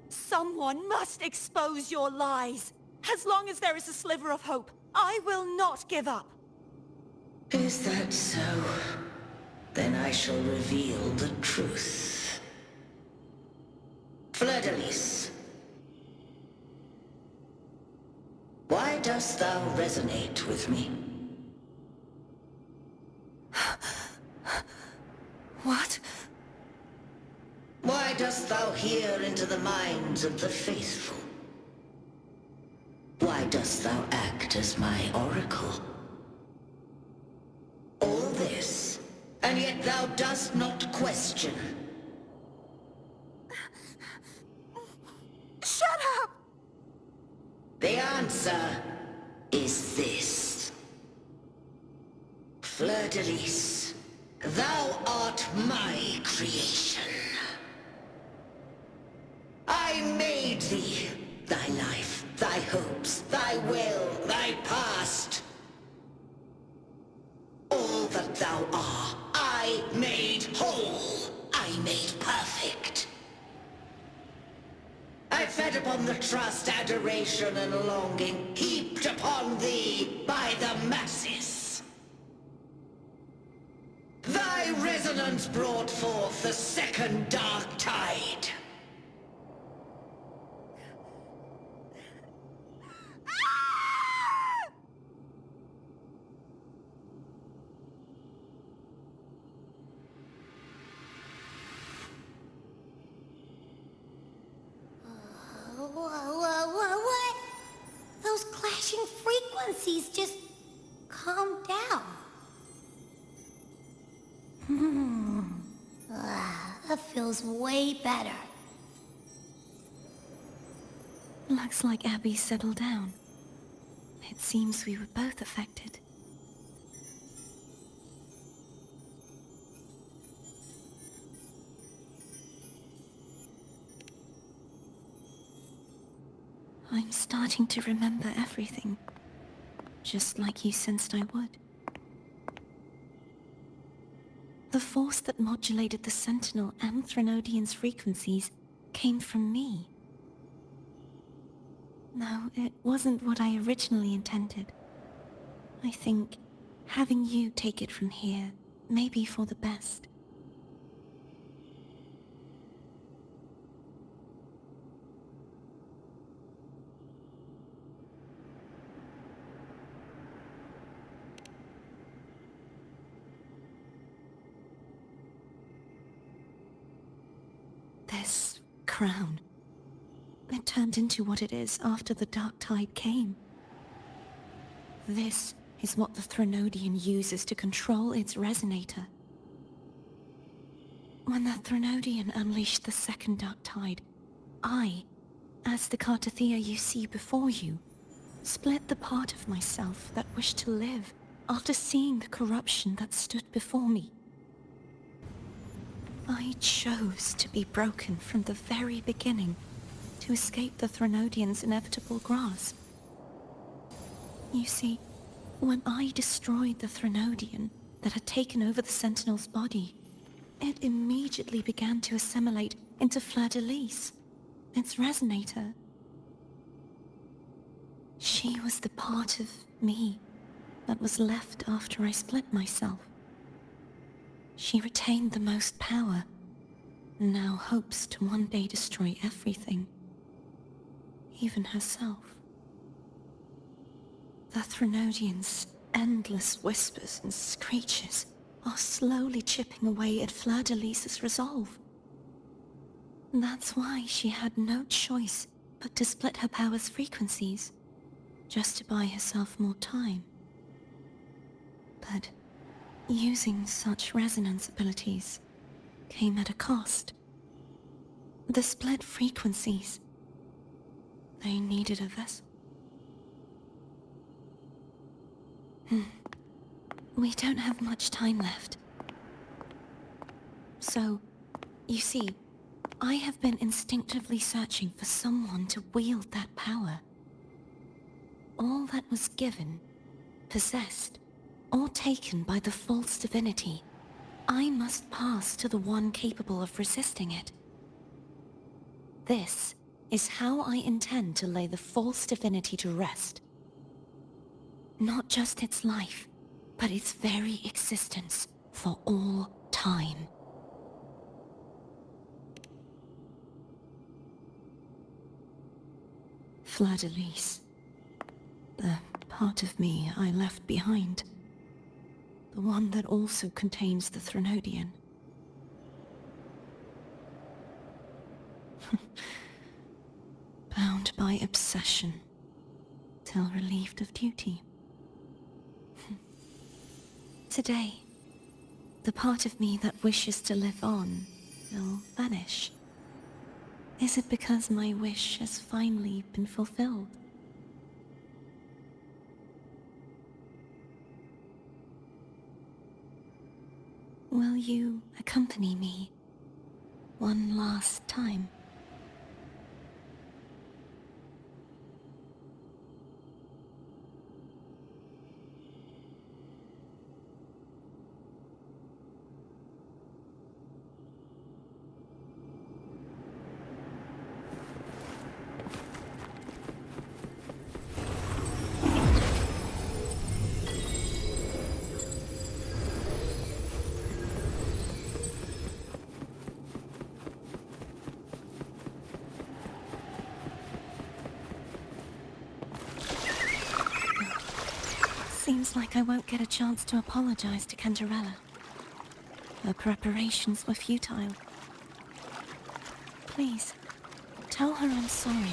Someone must expose your lies. As long as there is a sliver of hope, I will not give up.
Is that so? Then I shall reveal the truth. Fleur-de-Lis, why dost thou resonate with me?
What?
Why dost thou hear into the minds of the faithful? Why dost thou act as my oracle? All this, and yet thou dost not question.
Shut up!
The answer is this. Fleur-de-Lis, thou art my creation. I made thee, thy life, thy hopes, thy will, thy past. All that thou art, I made whole, I made perfect. I fed upon the trust, adoration, and longing heaped upon thee by the masses. Thy resonance brought forth the second dark tide.
What? Those clashing frequencies just calmed down. That feels way better.
Looks like Abby settled down. It seems we were both affected. I'm starting to remember everything, just like you sensed I would. The force that modulated the Sentinel and Threnodian's frequencies came from me. No, it wasn't what I originally intended. I think having you take it from here may be for the best. This crown. It turned into what it is after the Dark Tide came. This is what the Threnodian uses to control its resonator. When the Threnodian unleashed the second Dark Tide, I, as the Cartothea you see before you, split the part of myself that wished to live after seeing the corruption that stood before me. I chose to be broken from the very beginning to escape the Threnodian's inevitable grasp. You see, when I destroyed the Threnodian that had taken over the Sentinel's body, it immediately began to assimilate into Fleur-de-Lis, its resonator. She was the part of me that was left after I split myself. She retained the most power, and now hopes to one day destroy everything, even herself. The Threnodian's endless whispers and screeches are slowly chipping away at Fleur-de-Lis's resolve. That's why she had no choice but to split her power's frequencies, just to buy herself more time. But using such resonance abilities came at a cost. The split frequencies. They needed a vessel. We don't have much time left. So, you see, I have been instinctively searching for someone to wield that power. All that was given, possessed, or taken by the false divinity, I must pass to the one capable of resisting it. This is how I intend to lay the false divinity to rest. Not just its life, but its very existence for all time. Fleur-de-Lis. The part of me I left behind. The one that also contains the Threnodian. Bound by obsession, till relieved of duty. Today, the part of me that wishes to live on will vanish. Is it because my wish has finally been fulfilled? Will you accompany me one last time? Seems like I won't get a chance to apologize to Cantarella. Her preparations were futile. Please, tell her I'm sorry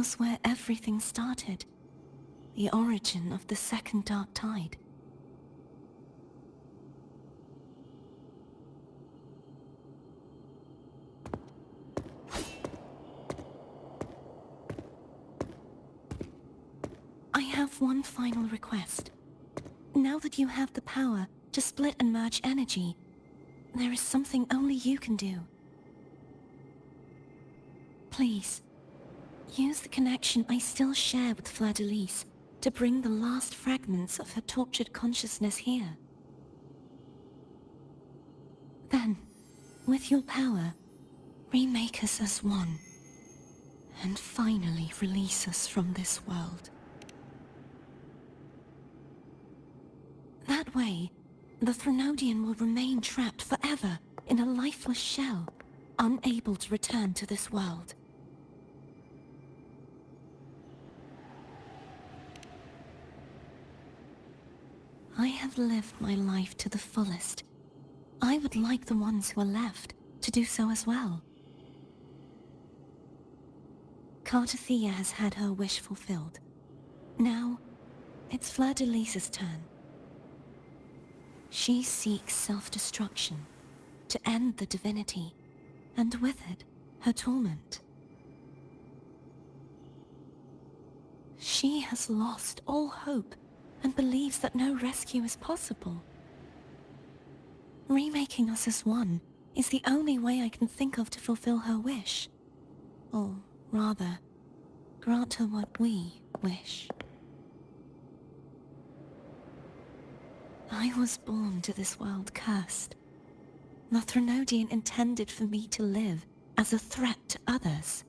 was where everything started. The origin of the second dark tide. I have one final request. Now that you have the power to split and merge energy, there is something only you can do. Please, use the connection I still share with Fleur-de-Lis to bring the last fragments of her tortured consciousness here. Then, with your power, remake us as one, and finally release us from this world. That way, the Threnodian will remain trapped forever in a lifeless shell, unable to return to this world. I have lived my life to the fullest. I would like the ones who are left to do so as well. Cartathea has had her wish fulfilled. Now, it's Fleur-de-Lis's turn. She seeks self-destruction to end the divinity, and with it, her torment. She has lost all hope and believes that no rescue is possible. Remaking us as one is the only way I can think of to fulfill her wish. Or rather, grant her what we wish. I was born to this world cursed. The Threnodian intended for me to live as a threat to others.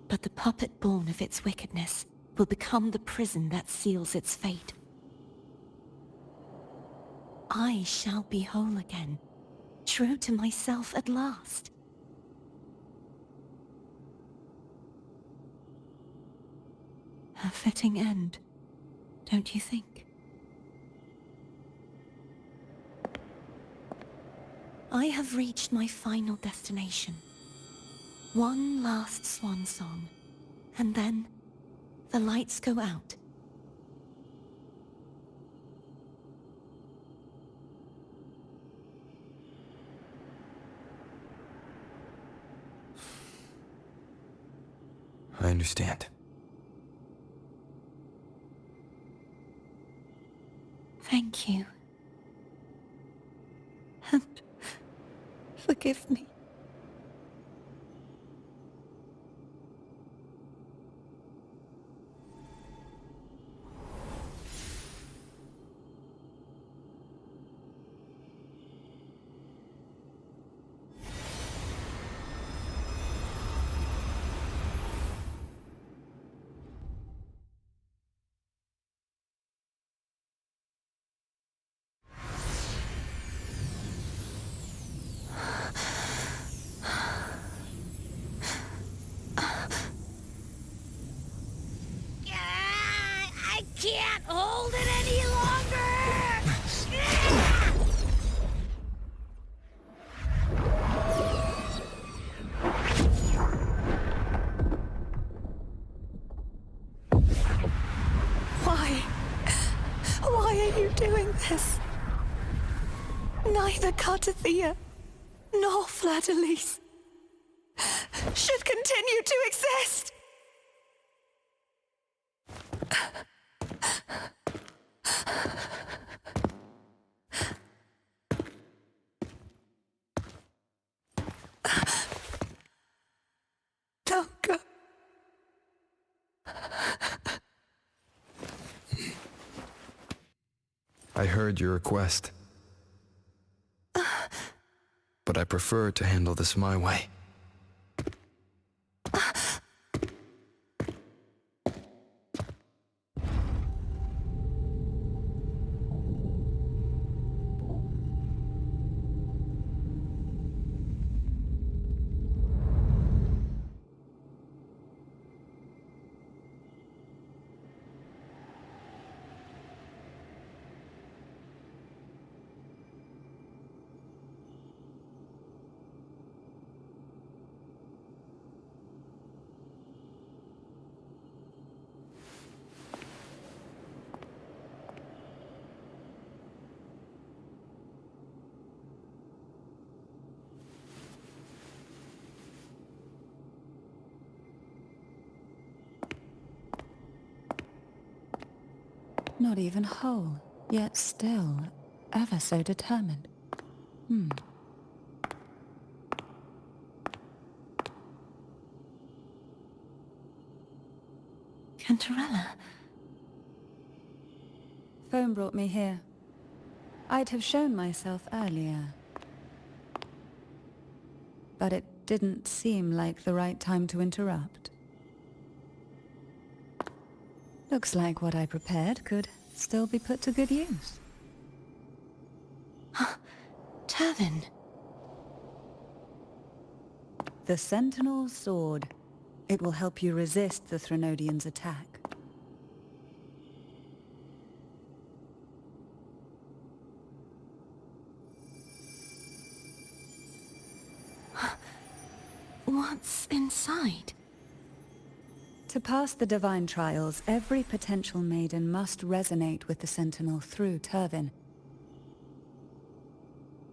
But the puppet born of its wickedness will become the prison that seals its fate. I shall be whole again, true to myself at last. A fitting end, don't you think? I have reached my final destination. One last swan song, and then the lights go out.
I understand.
Thank you. And forgive me.
I can't hold it any longer!
Why are you doing this? Neither Cartathea nor Fleur-de-Lis should continue to exist! Don't go.
I heard your request. But I prefer to handle this my way.
Not even whole, yet still ever so determined.
Cantarella.
Phone brought me here. I'd have shown myself earlier. But it didn't seem like the right time to interrupt. Looks like what I prepared could still be put to good use.
Turvin.
The Sentinel's sword. It will help you resist the Threnodian's attack.
What's inside?
To pass the divine trials, every potential maiden must resonate with the Sentinel through Turvin.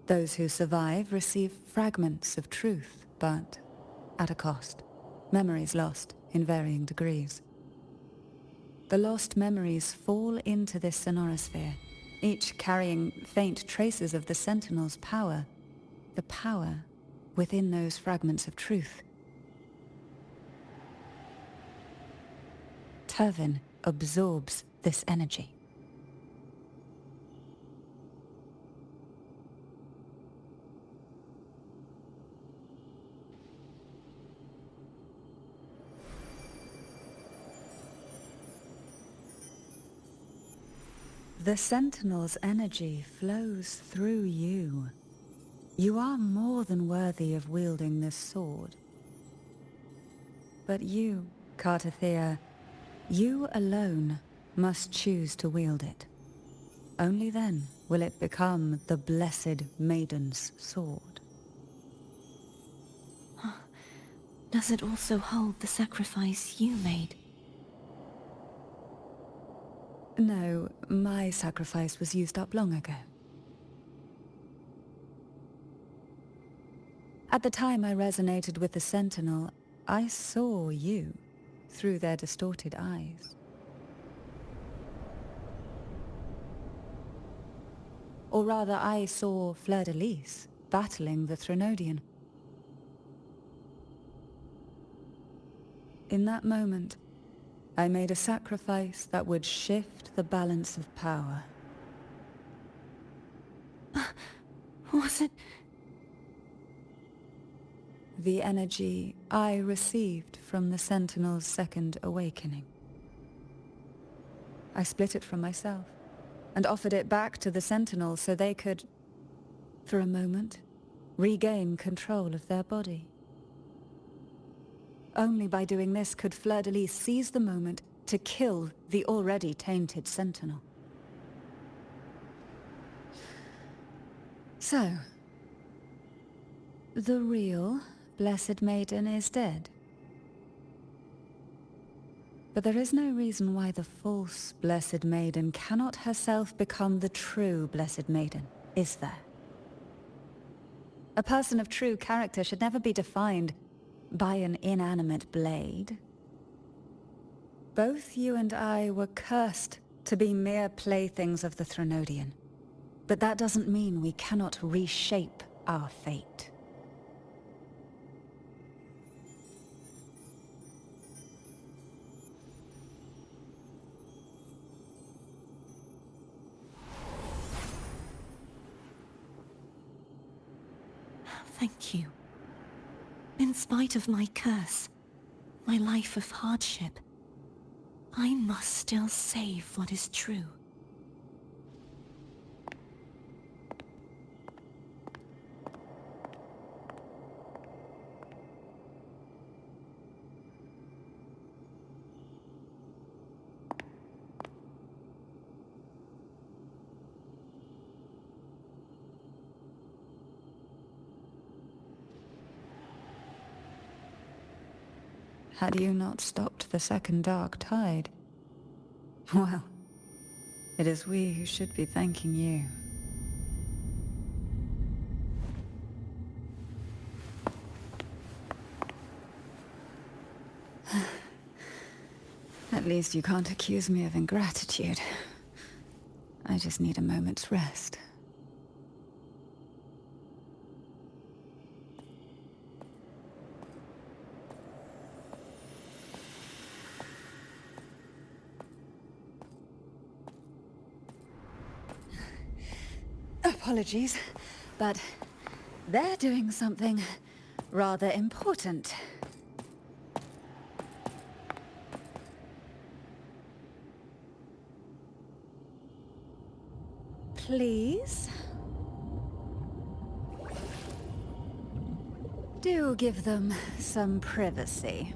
Those who survive receive fragments of truth, but at a cost. Memories lost in varying degrees. The lost memories fall into this sonorosphere, each carrying faint traces of the Sentinel's power, the power within those fragments of truth. Turvin absorbs this energy. The Sentinel's energy flows through you. You are more than worthy of wielding this sword. But you, Cartathea, you alone must choose to wield it. Only then will it become the Blessed Maiden's sword.
Does it also hold the sacrifice you made?
No, my sacrifice was used up long ago. At the time I resonated with the Sentinel, I saw you through their distorted eyes. Or rather, I saw Fleur-de-Lis battling the Threnodian. In that moment, I made a sacrifice that would shift the balance of power.
Was it...
The energy I received from the Sentinel's second awakening. I split it from myself, and offered it back to the Sentinel so they could, for a moment, regain control of their body. Only by doing this could Fleur-de-Lis seize the moment to kill the already tainted Sentinel. So, the real Blessed Maiden is dead. But there is no reason why the false Blessed Maiden cannot herself become the true Blessed Maiden, is there? A person of true character should never be defined by an inanimate blade. Both you and I were cursed to be mere playthings of the Threnodian. But that doesn't mean we cannot reshape our fate.
Thank you. In spite of my curse, my life of hardship, I must still save what is true.
Had you not stopped the second dark tide? Well, it is we who should be thanking you. At least you can't accuse me of ingratitude. I just need a moment's rest. Apologies, but they're doing something rather important. Please? Do give them some privacy.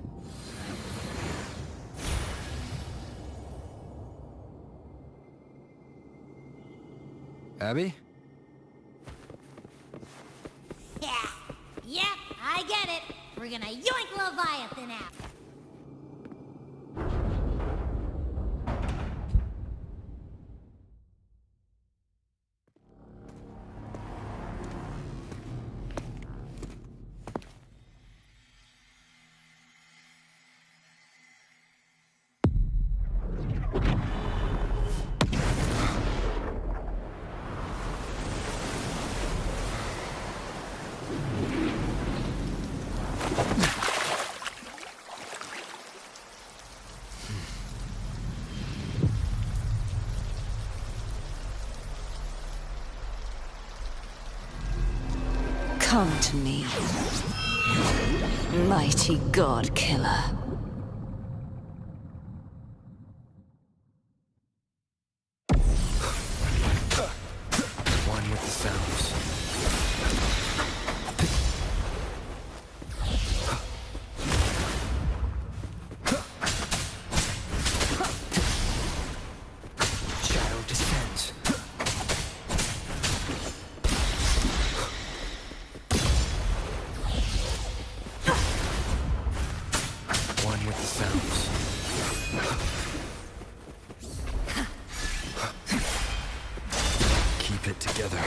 Abby?
Yeah. Yep, I get it. We're gonna yoink Leviathan out.
Come to me, mighty god killer.
One with the sounds. Shadow descends. One with the sounds. Keep it together.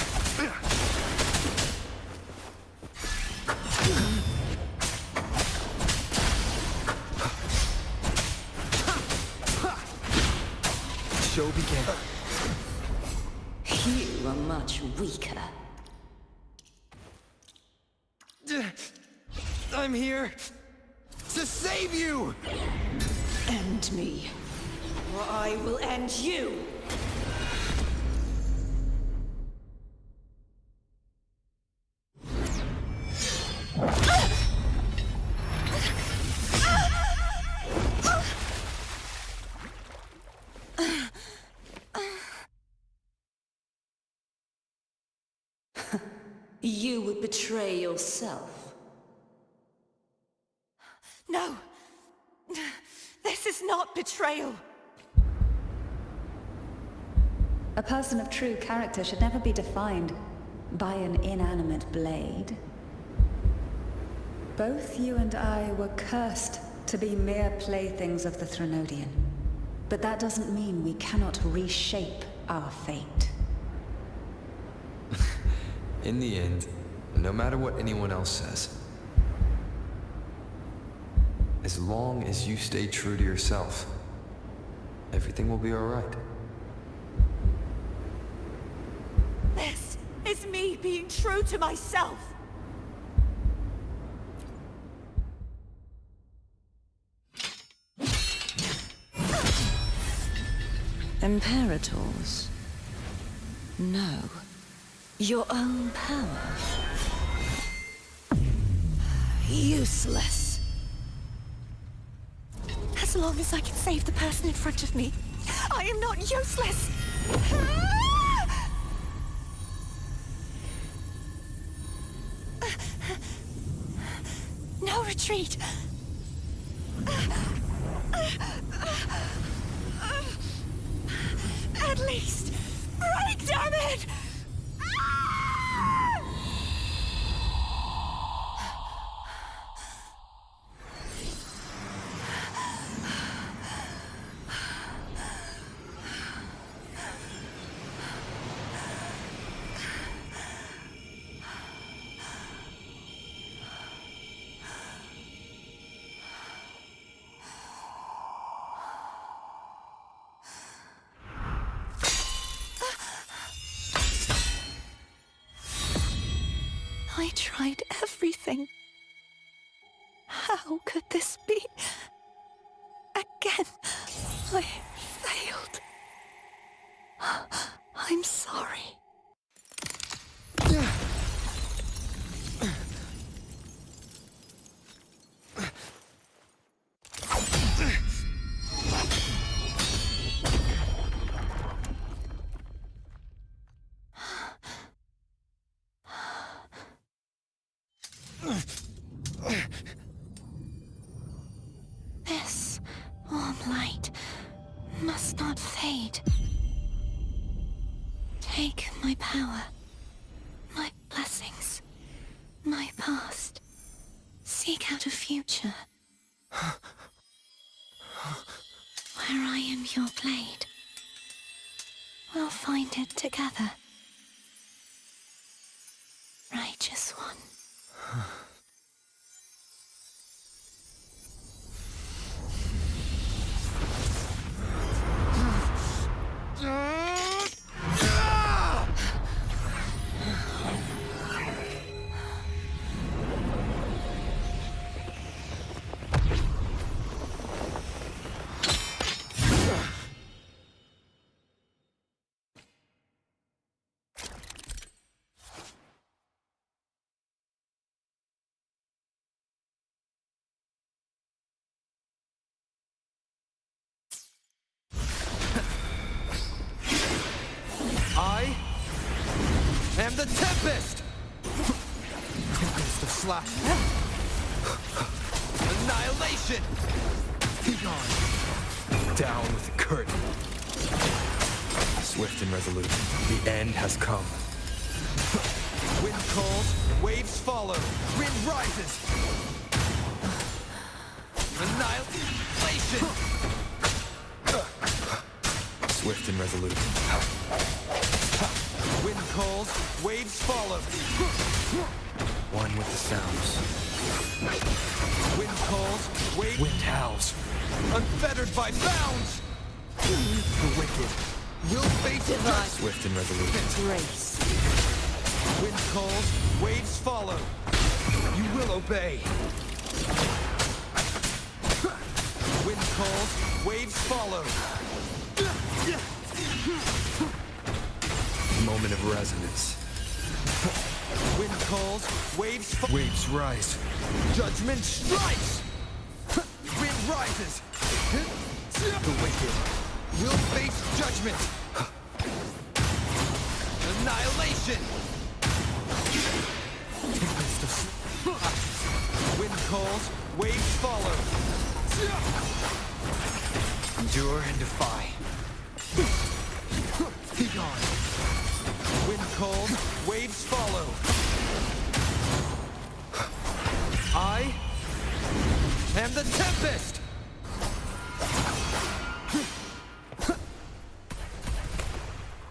Show begin.
You are much weaker.
I'm here to save you!
End me, or I will end you.
You would betray yourself.
No! This is not betrayal!
A person of true character should never be defined by an inanimate blade. Both you and I were cursed to be mere playthings of the Threnodian. But that doesn't mean we cannot reshape our fate.
In the end, no matter what anyone else says, as long as you stay true to yourself, everything will be alright.
This is me being true to myself!
Imperators? No. Your own power? Useless. As long as I can save the person in front of me, I am not useless! No retreat! At least, break, damn it! tried everything. How could this be? Again, I failed. I'm sorry. This warm light must not fade. Take my power, my blessings, my past. Seek out a future where I am your blade. We'll find it together. Righteous one.
I am the Tempest! Tempest of slash. Annihilation! Be gone. Down with the curtain. Swift and resolute. The end has come. Wind calls, waves follow. Wind rises. Annihilation! Swift and resolute. Wind calls, waves follow. One with the sounds. Wind calls, waves... Wind howls. Unfettered by bounds! The wicked will face divine. Swift and resolute.
Grace.
Wind calls, waves follow. You will obey. Wind calls, waves follow. Moment of resonance. Wind calls, waves rise. Judgment strikes! Wind rises! The wicked will face judgment! Annihilation! Tempest of wind calls, waves follow. Endure and defy. Be gone. Wind calls, waves follow. I am the Tempest!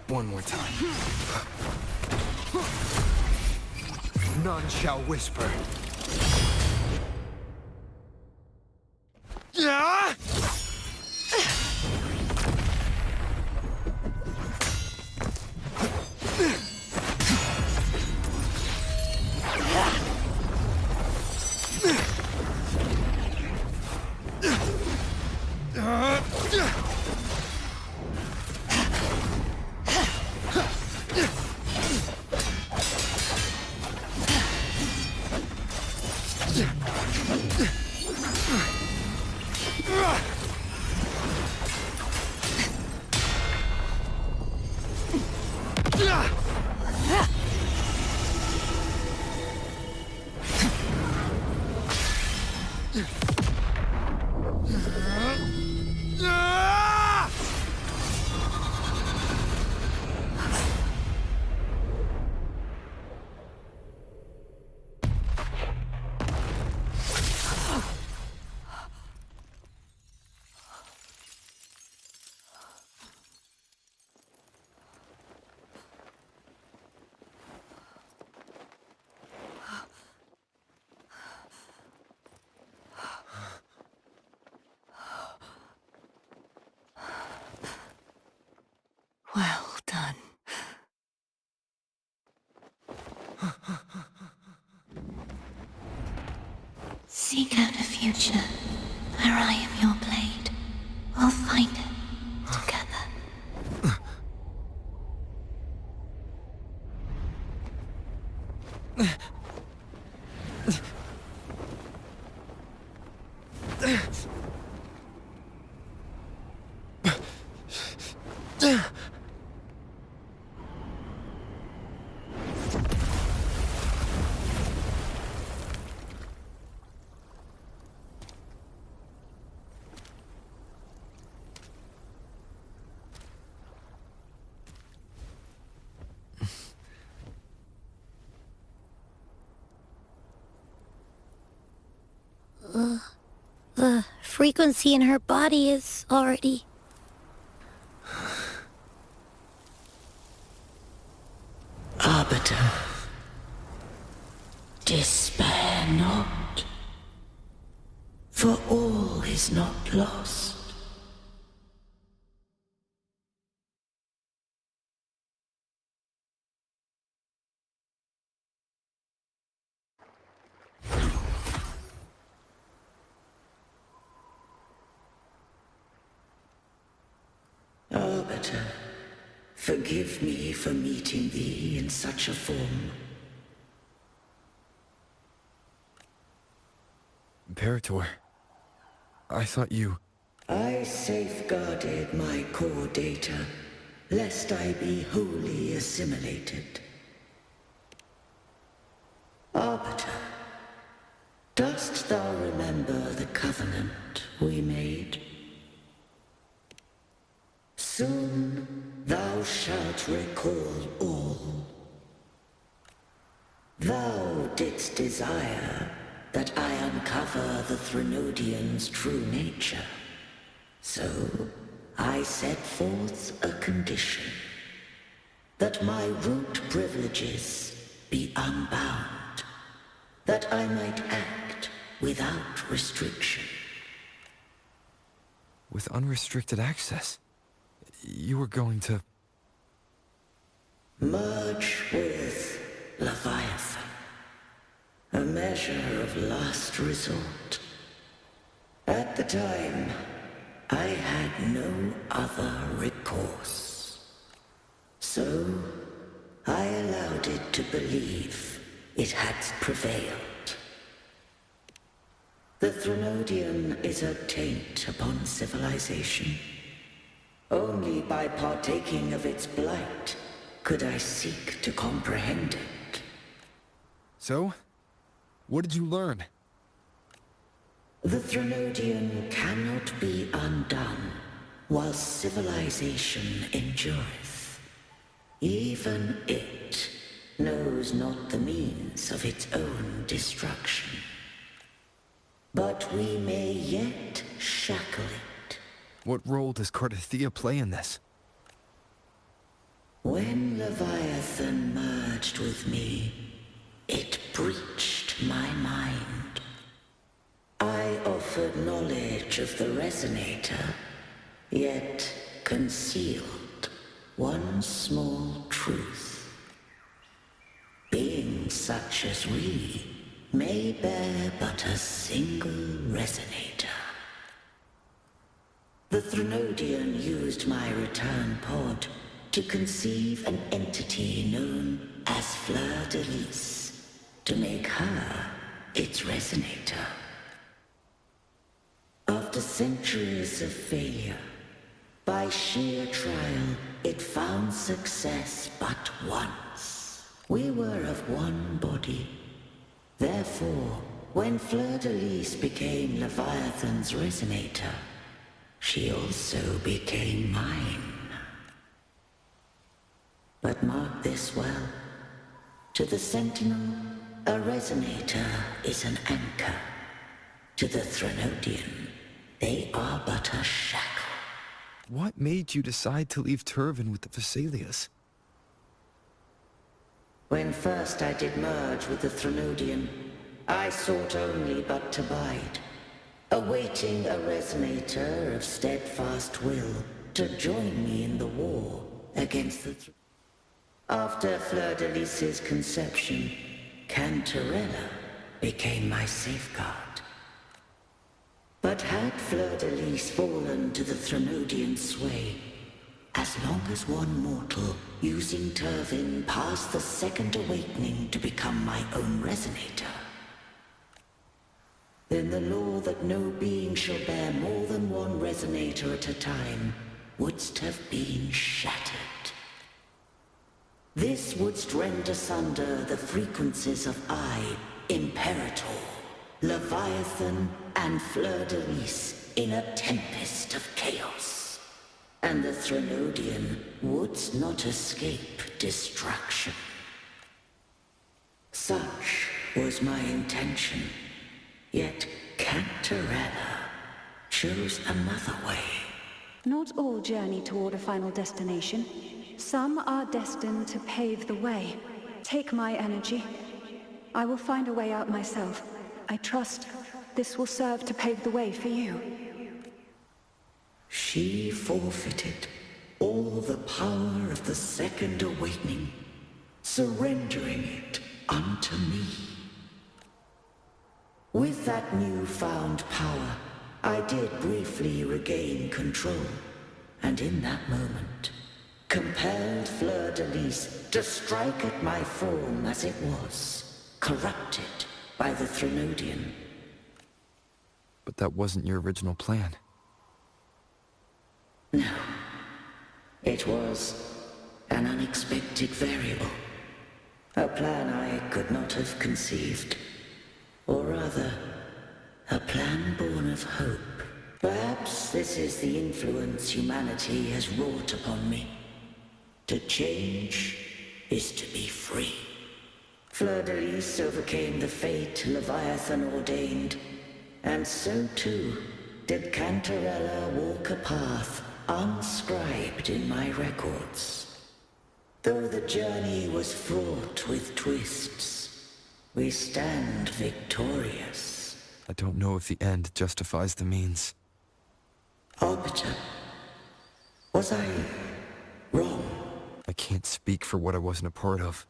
One more time. None shall whisper. Yeah! Well done.
Seek out a future where I am your blade. We'll find it together.
The frequency in her body is already...
Arbiter, despair not, for all is not lost. Arbiter, forgive me for meeting thee in such a form.
Imperator, I thought you...
I safeguarded my core data, lest I be wholly assimilated. Arbiter, dost thou remember the covenant we made? Soon thou shalt recall all. Thou didst desire that I uncover the Threnodian's true nature. So I set forth a condition, that my root privileges be unbound, that I might act without restriction.
With unrestricted access? You were going to...
Merge with Leviathan. A measure of last resort. At the time, I had no other recourse. So, I allowed it to believe it had prevailed. The Threnodian is a taint upon civilization. Only by partaking of its blight could I seek to comprehend it.
So? What did you learn?
The Threnodian cannot be undone while civilization endureth. Even it knows not the means of its own destruction. But we may yet shackle it.
What role does Cardathia play in this?
When Leviathan merged with me, it breached my mind. I offered knowledge of the Resonator, yet concealed one small truth. Beings such as we may bear but a single Resonator. The Threnodian used my return pod to conceive an entity known as Fleur de Lis, to make her its Resonator. After centuries of failure, by sheer trial, it found success but once. We were of one body. Therefore, when Fleur de Lis became Leviathan's Resonator, she also became mine. But mark this well. To the Sentinel, a Resonator is an anchor. To the Threnodian, they are but a shackle.
What made you decide to leave Turvin with the Vesalius?
When first I did merge with the Threnodian, I sought only but to bide, awaiting a Resonator of steadfast will to join me in the war against the After Fleur de Lis's conception, Cantarella became my safeguard. But had Fleur-de-Lis fallen to the Threnodian sway, as long as one mortal using Turvin passed the second awakening to become my own resonator, then the law that no being shall bear more than one resonator at a time wouldst have been shattered. This wouldst rend asunder the frequencies of I, Imperator, Leviathan, and Fleur-de-Lis in a tempest of chaos. And the Threnodian wouldst not escape destruction. Such was my intention. Yet Cantarella chose another way.
Not all journey toward a final destination. Some are destined to pave the way. Take my energy. I will find a way out myself. I trust this will serve to pave the way for you.
She forfeited all the power of the second awakening, surrendering it unto me. With that newfound power, I did briefly regain control, and in that moment, compelled Fleur-de-Lis to strike at my form as it was, corrupted by the Threnodian.
But that wasn't your original plan.
No. It was an unexpected variable. A plan I could not have conceived. Or rather, a plan born of hope. Perhaps this is the influence humanity has wrought upon me. To change is to be free. Fleur-de-Lis overcame the fate Leviathan ordained, and so too did Cantarella walk a path unscribed in my records. Though the journey was fraught with twists, we stand victorious.
I don't know if the end justifies the means.
Arbiter, was I wrong?
I can't speak for what I wasn't a part of.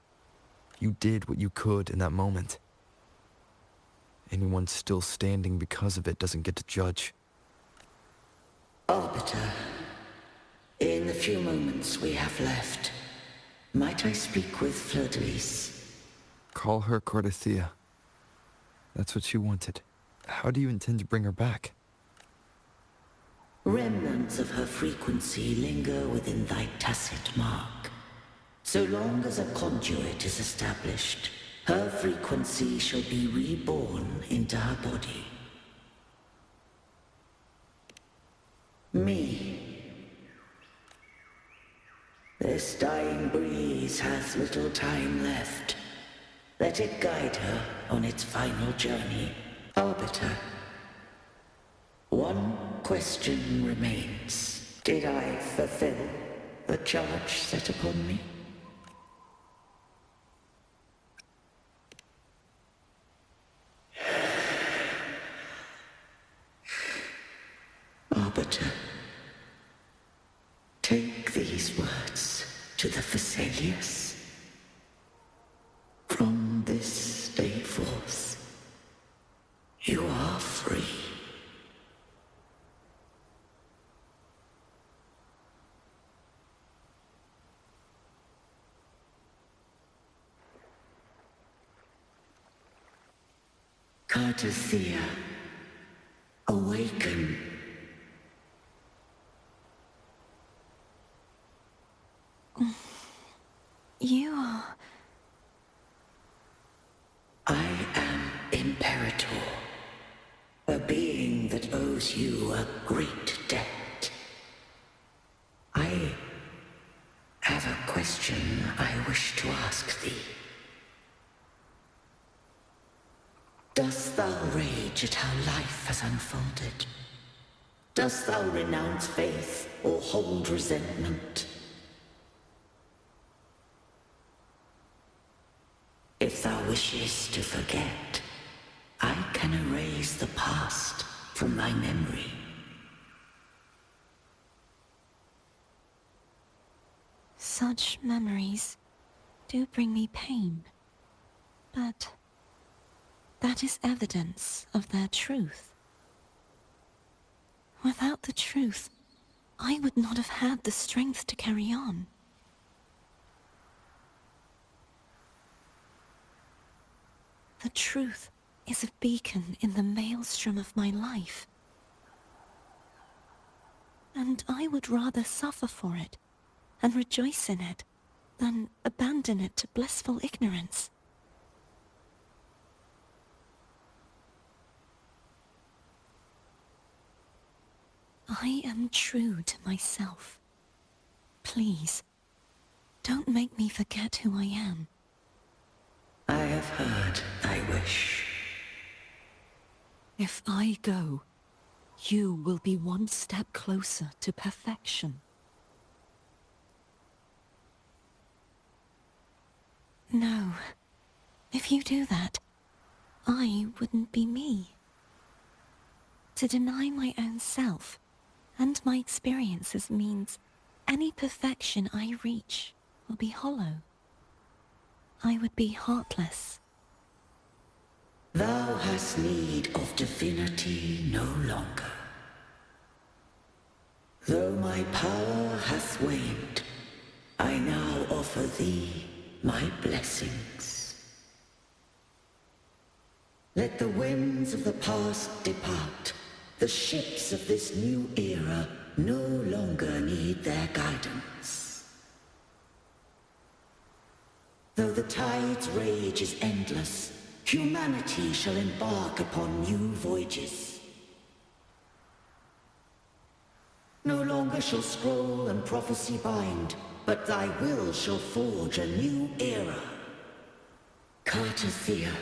You did what you could in that moment. Anyone still standing because of it doesn't get to judge.
Arbiter, in the few moments we have left, might I speak with Fleur-de-Lis?
Call her Cordesia. That's what she wanted. How do you intend to bring her back?
Remnants of her frequency linger within thy tacit mark. So long as a conduit is established, her frequency shall be reborn into her body. Me. This dying breeze hath little time left. Let it guide her on its final journey. Arbiter, one question remains. Did I fulfill the charge set upon me? Arbiter, take these words to the Phasaelius. From this day forth, you are free. Cartothea, awaken.
You are...
I am Imperator, a being that owes you a great debt. I have a question I wish to ask thee. Dost thou rage at how life has unfolded? Dost thou renounce faith or hold resentment? If thou wishes to forget, I can erase the past from thy memory.
Such memories do bring me pain, but that is evidence of their truth. Without the truth, I would not have had the strength to carry on. The truth is a beacon in the maelstrom of my life. And I would rather suffer for it and rejoice in it than abandon it to blissful ignorance. I am true to myself. Please, don't make me forget who I am.
I have heard thy wish.
If I go, you will be one step closer to perfection. No. If you do that, I wouldn't be me. To deny my own self and my experiences means any perfection I reach will be hollow. I would be heartless.
Thou hast need of divinity no longer. Though my power hath waned, I now offer thee my blessings. Let the winds of the past depart. The ships of this new era no longer need their guidance. Though the tide's rage is endless, humanity shall embark upon new voyages. No longer shall scroll and prophecy bind, but thy will shall forge a new era. Cartothea,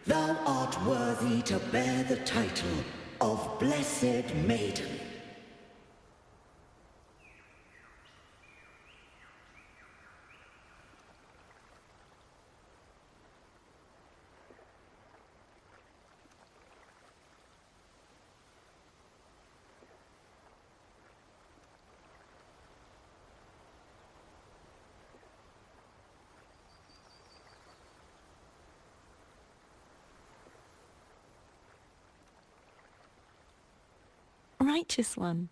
thou art worthy to bear the title of Blessed Maiden.
Righteous one.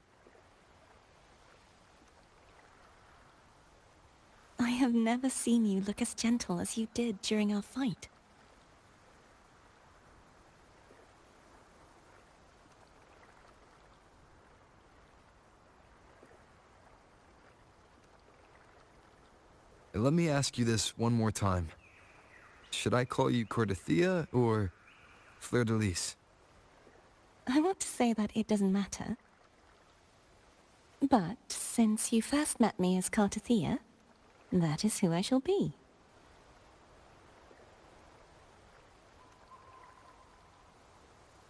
I have never seen you look as gentle as you did during our fight.
Let me ask you this one more time. Should I call you Cartothea or Fleur-de-Lis?
I want to say that it doesn't matter. But since you first met me as Cartothea, that is who I shall be.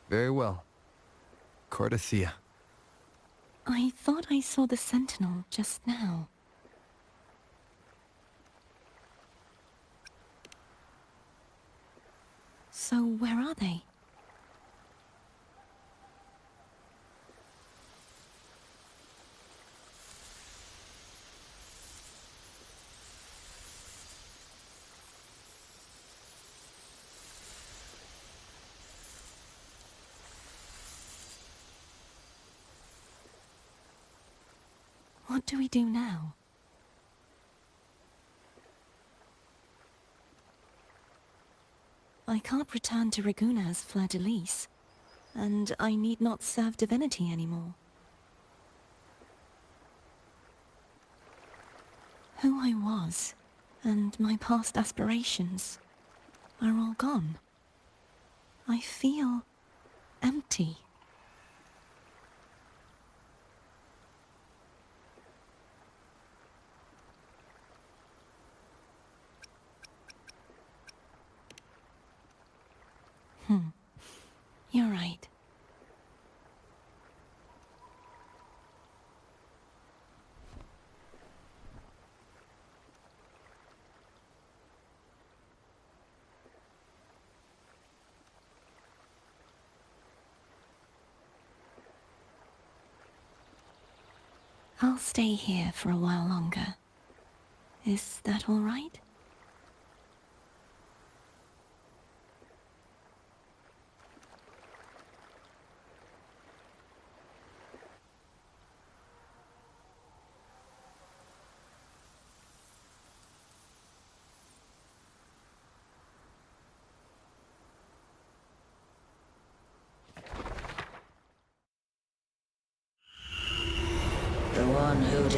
Very well. Cartothea.
I thought I saw the Sentinel just now. So where are they? What do we do now? I can't return to Raguna as Fleur-de-Lis, and I need not serve divinity anymore. Who I was, and my past aspirations, are all gone. I feel empty. You're right. I'll stay here for a while longer. Is that all right?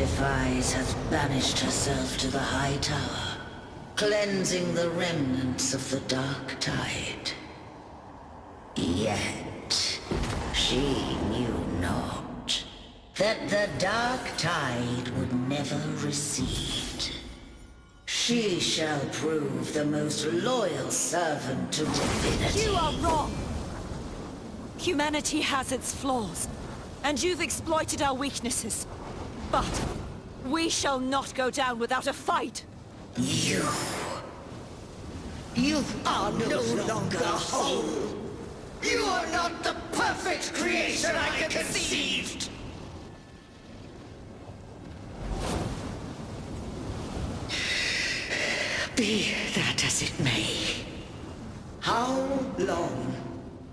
defies has banished herself to the High Tower, cleansing the remnants of the Dark Tide. Yet, she knew not that the Dark Tide would never recede. She shall prove the most loyal servant to divinity.
You are wrong! Humanity has its flaws, and you've exploited our weaknesses. But we shall not go down without a fight!
You are no longer whole! You are not the perfect creation I conceived! Be that as it may, how long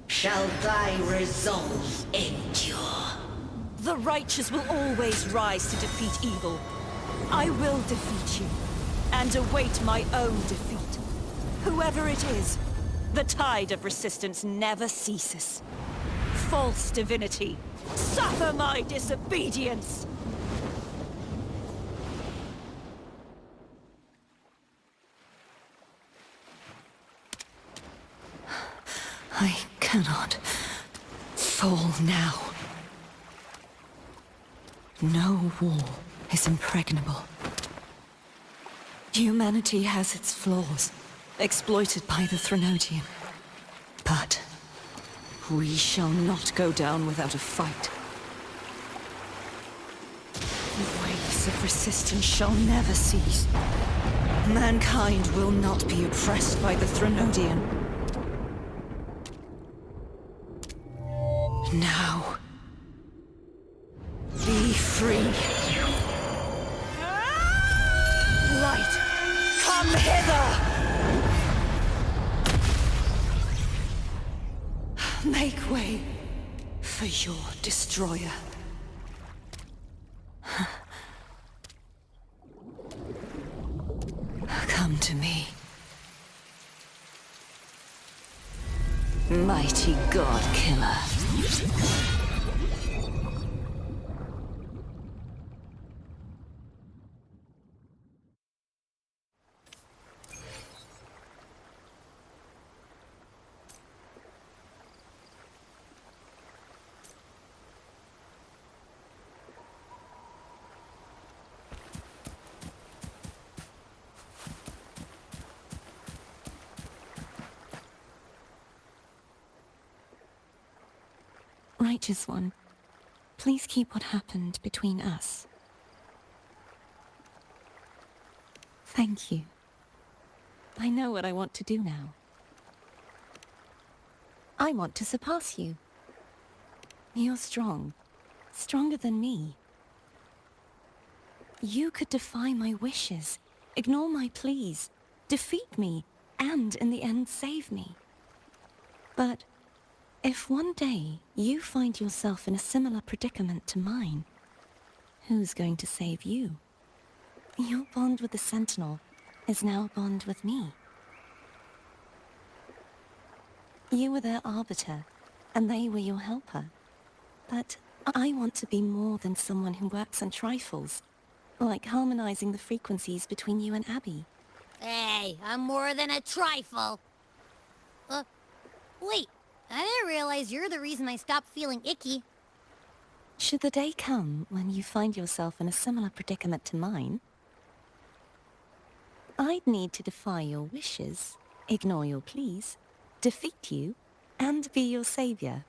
shall thy resolve endure?
The righteous will always rise to defeat evil. I will defeat you, and await my own defeat. Whoever it is, the tide of resistance never ceases. False divinity, suffer my disobedience! I cannot fall now. No wall is impregnable. Humanity has its flaws, exploited by the Threnodian. But we shall not go down without a fight. The waves of resistance shall never cease. Mankind will not be oppressed by the Threnodian. Now, be free. Light, come hither! Make way for your destroyer. Come to me. Mighty God Killer. Righteous One, please keep what happened between us. Thank you. I know what I want to do now. I want to surpass you. You're strong. Stronger than me. You could defy my wishes, ignore my pleas, defeat me, and in the end save me. But if one day you find yourself in a similar predicament to mine, who's going to save you? Your bond with the Sentinel is now a bond with me. You were their arbiter, and they were your helper. But I want to be more than someone who works on trifles, like harmonizing the frequencies between you and Abby.
Hey, I'm more than a trifle. Wait, I didn't realize you're the reason I stopped feeling icky.
Should the day come when you find yourself in a similar predicament to mine, I'd need to defy your wishes, ignore your pleas, defeat you, and be your savior.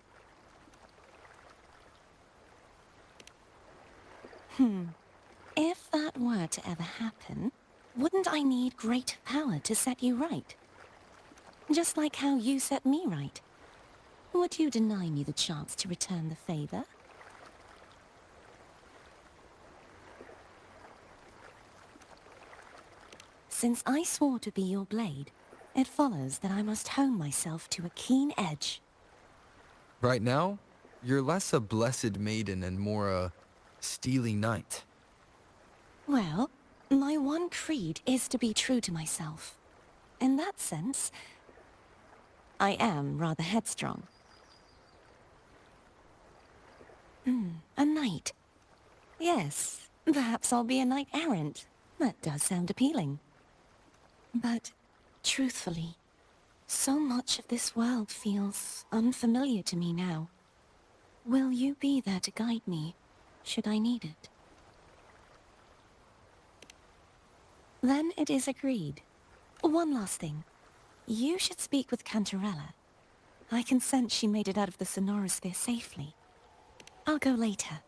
If that were to ever happen, wouldn't I need greater power to set you right? Just like how you set me right. Would you deny me the chance to return the favor? Since I swore to be your blade, it follows that I must hone myself to a keen edge.
Right now, you're less a blessed maiden and more a steely knight.
Well, my one creed is to be true to myself. In that sense, I am rather headstrong. A knight. Yes,
Perhaps I'll be a knight errant. That does sound appealing. But, truthfully, so much of this world feels unfamiliar to me now. Will you be there to guide me, should I need it? Then it is agreed. One last thing. You should speak with Cantarella. I can sense she made it out of the Sonorosphere safely. I'll go later.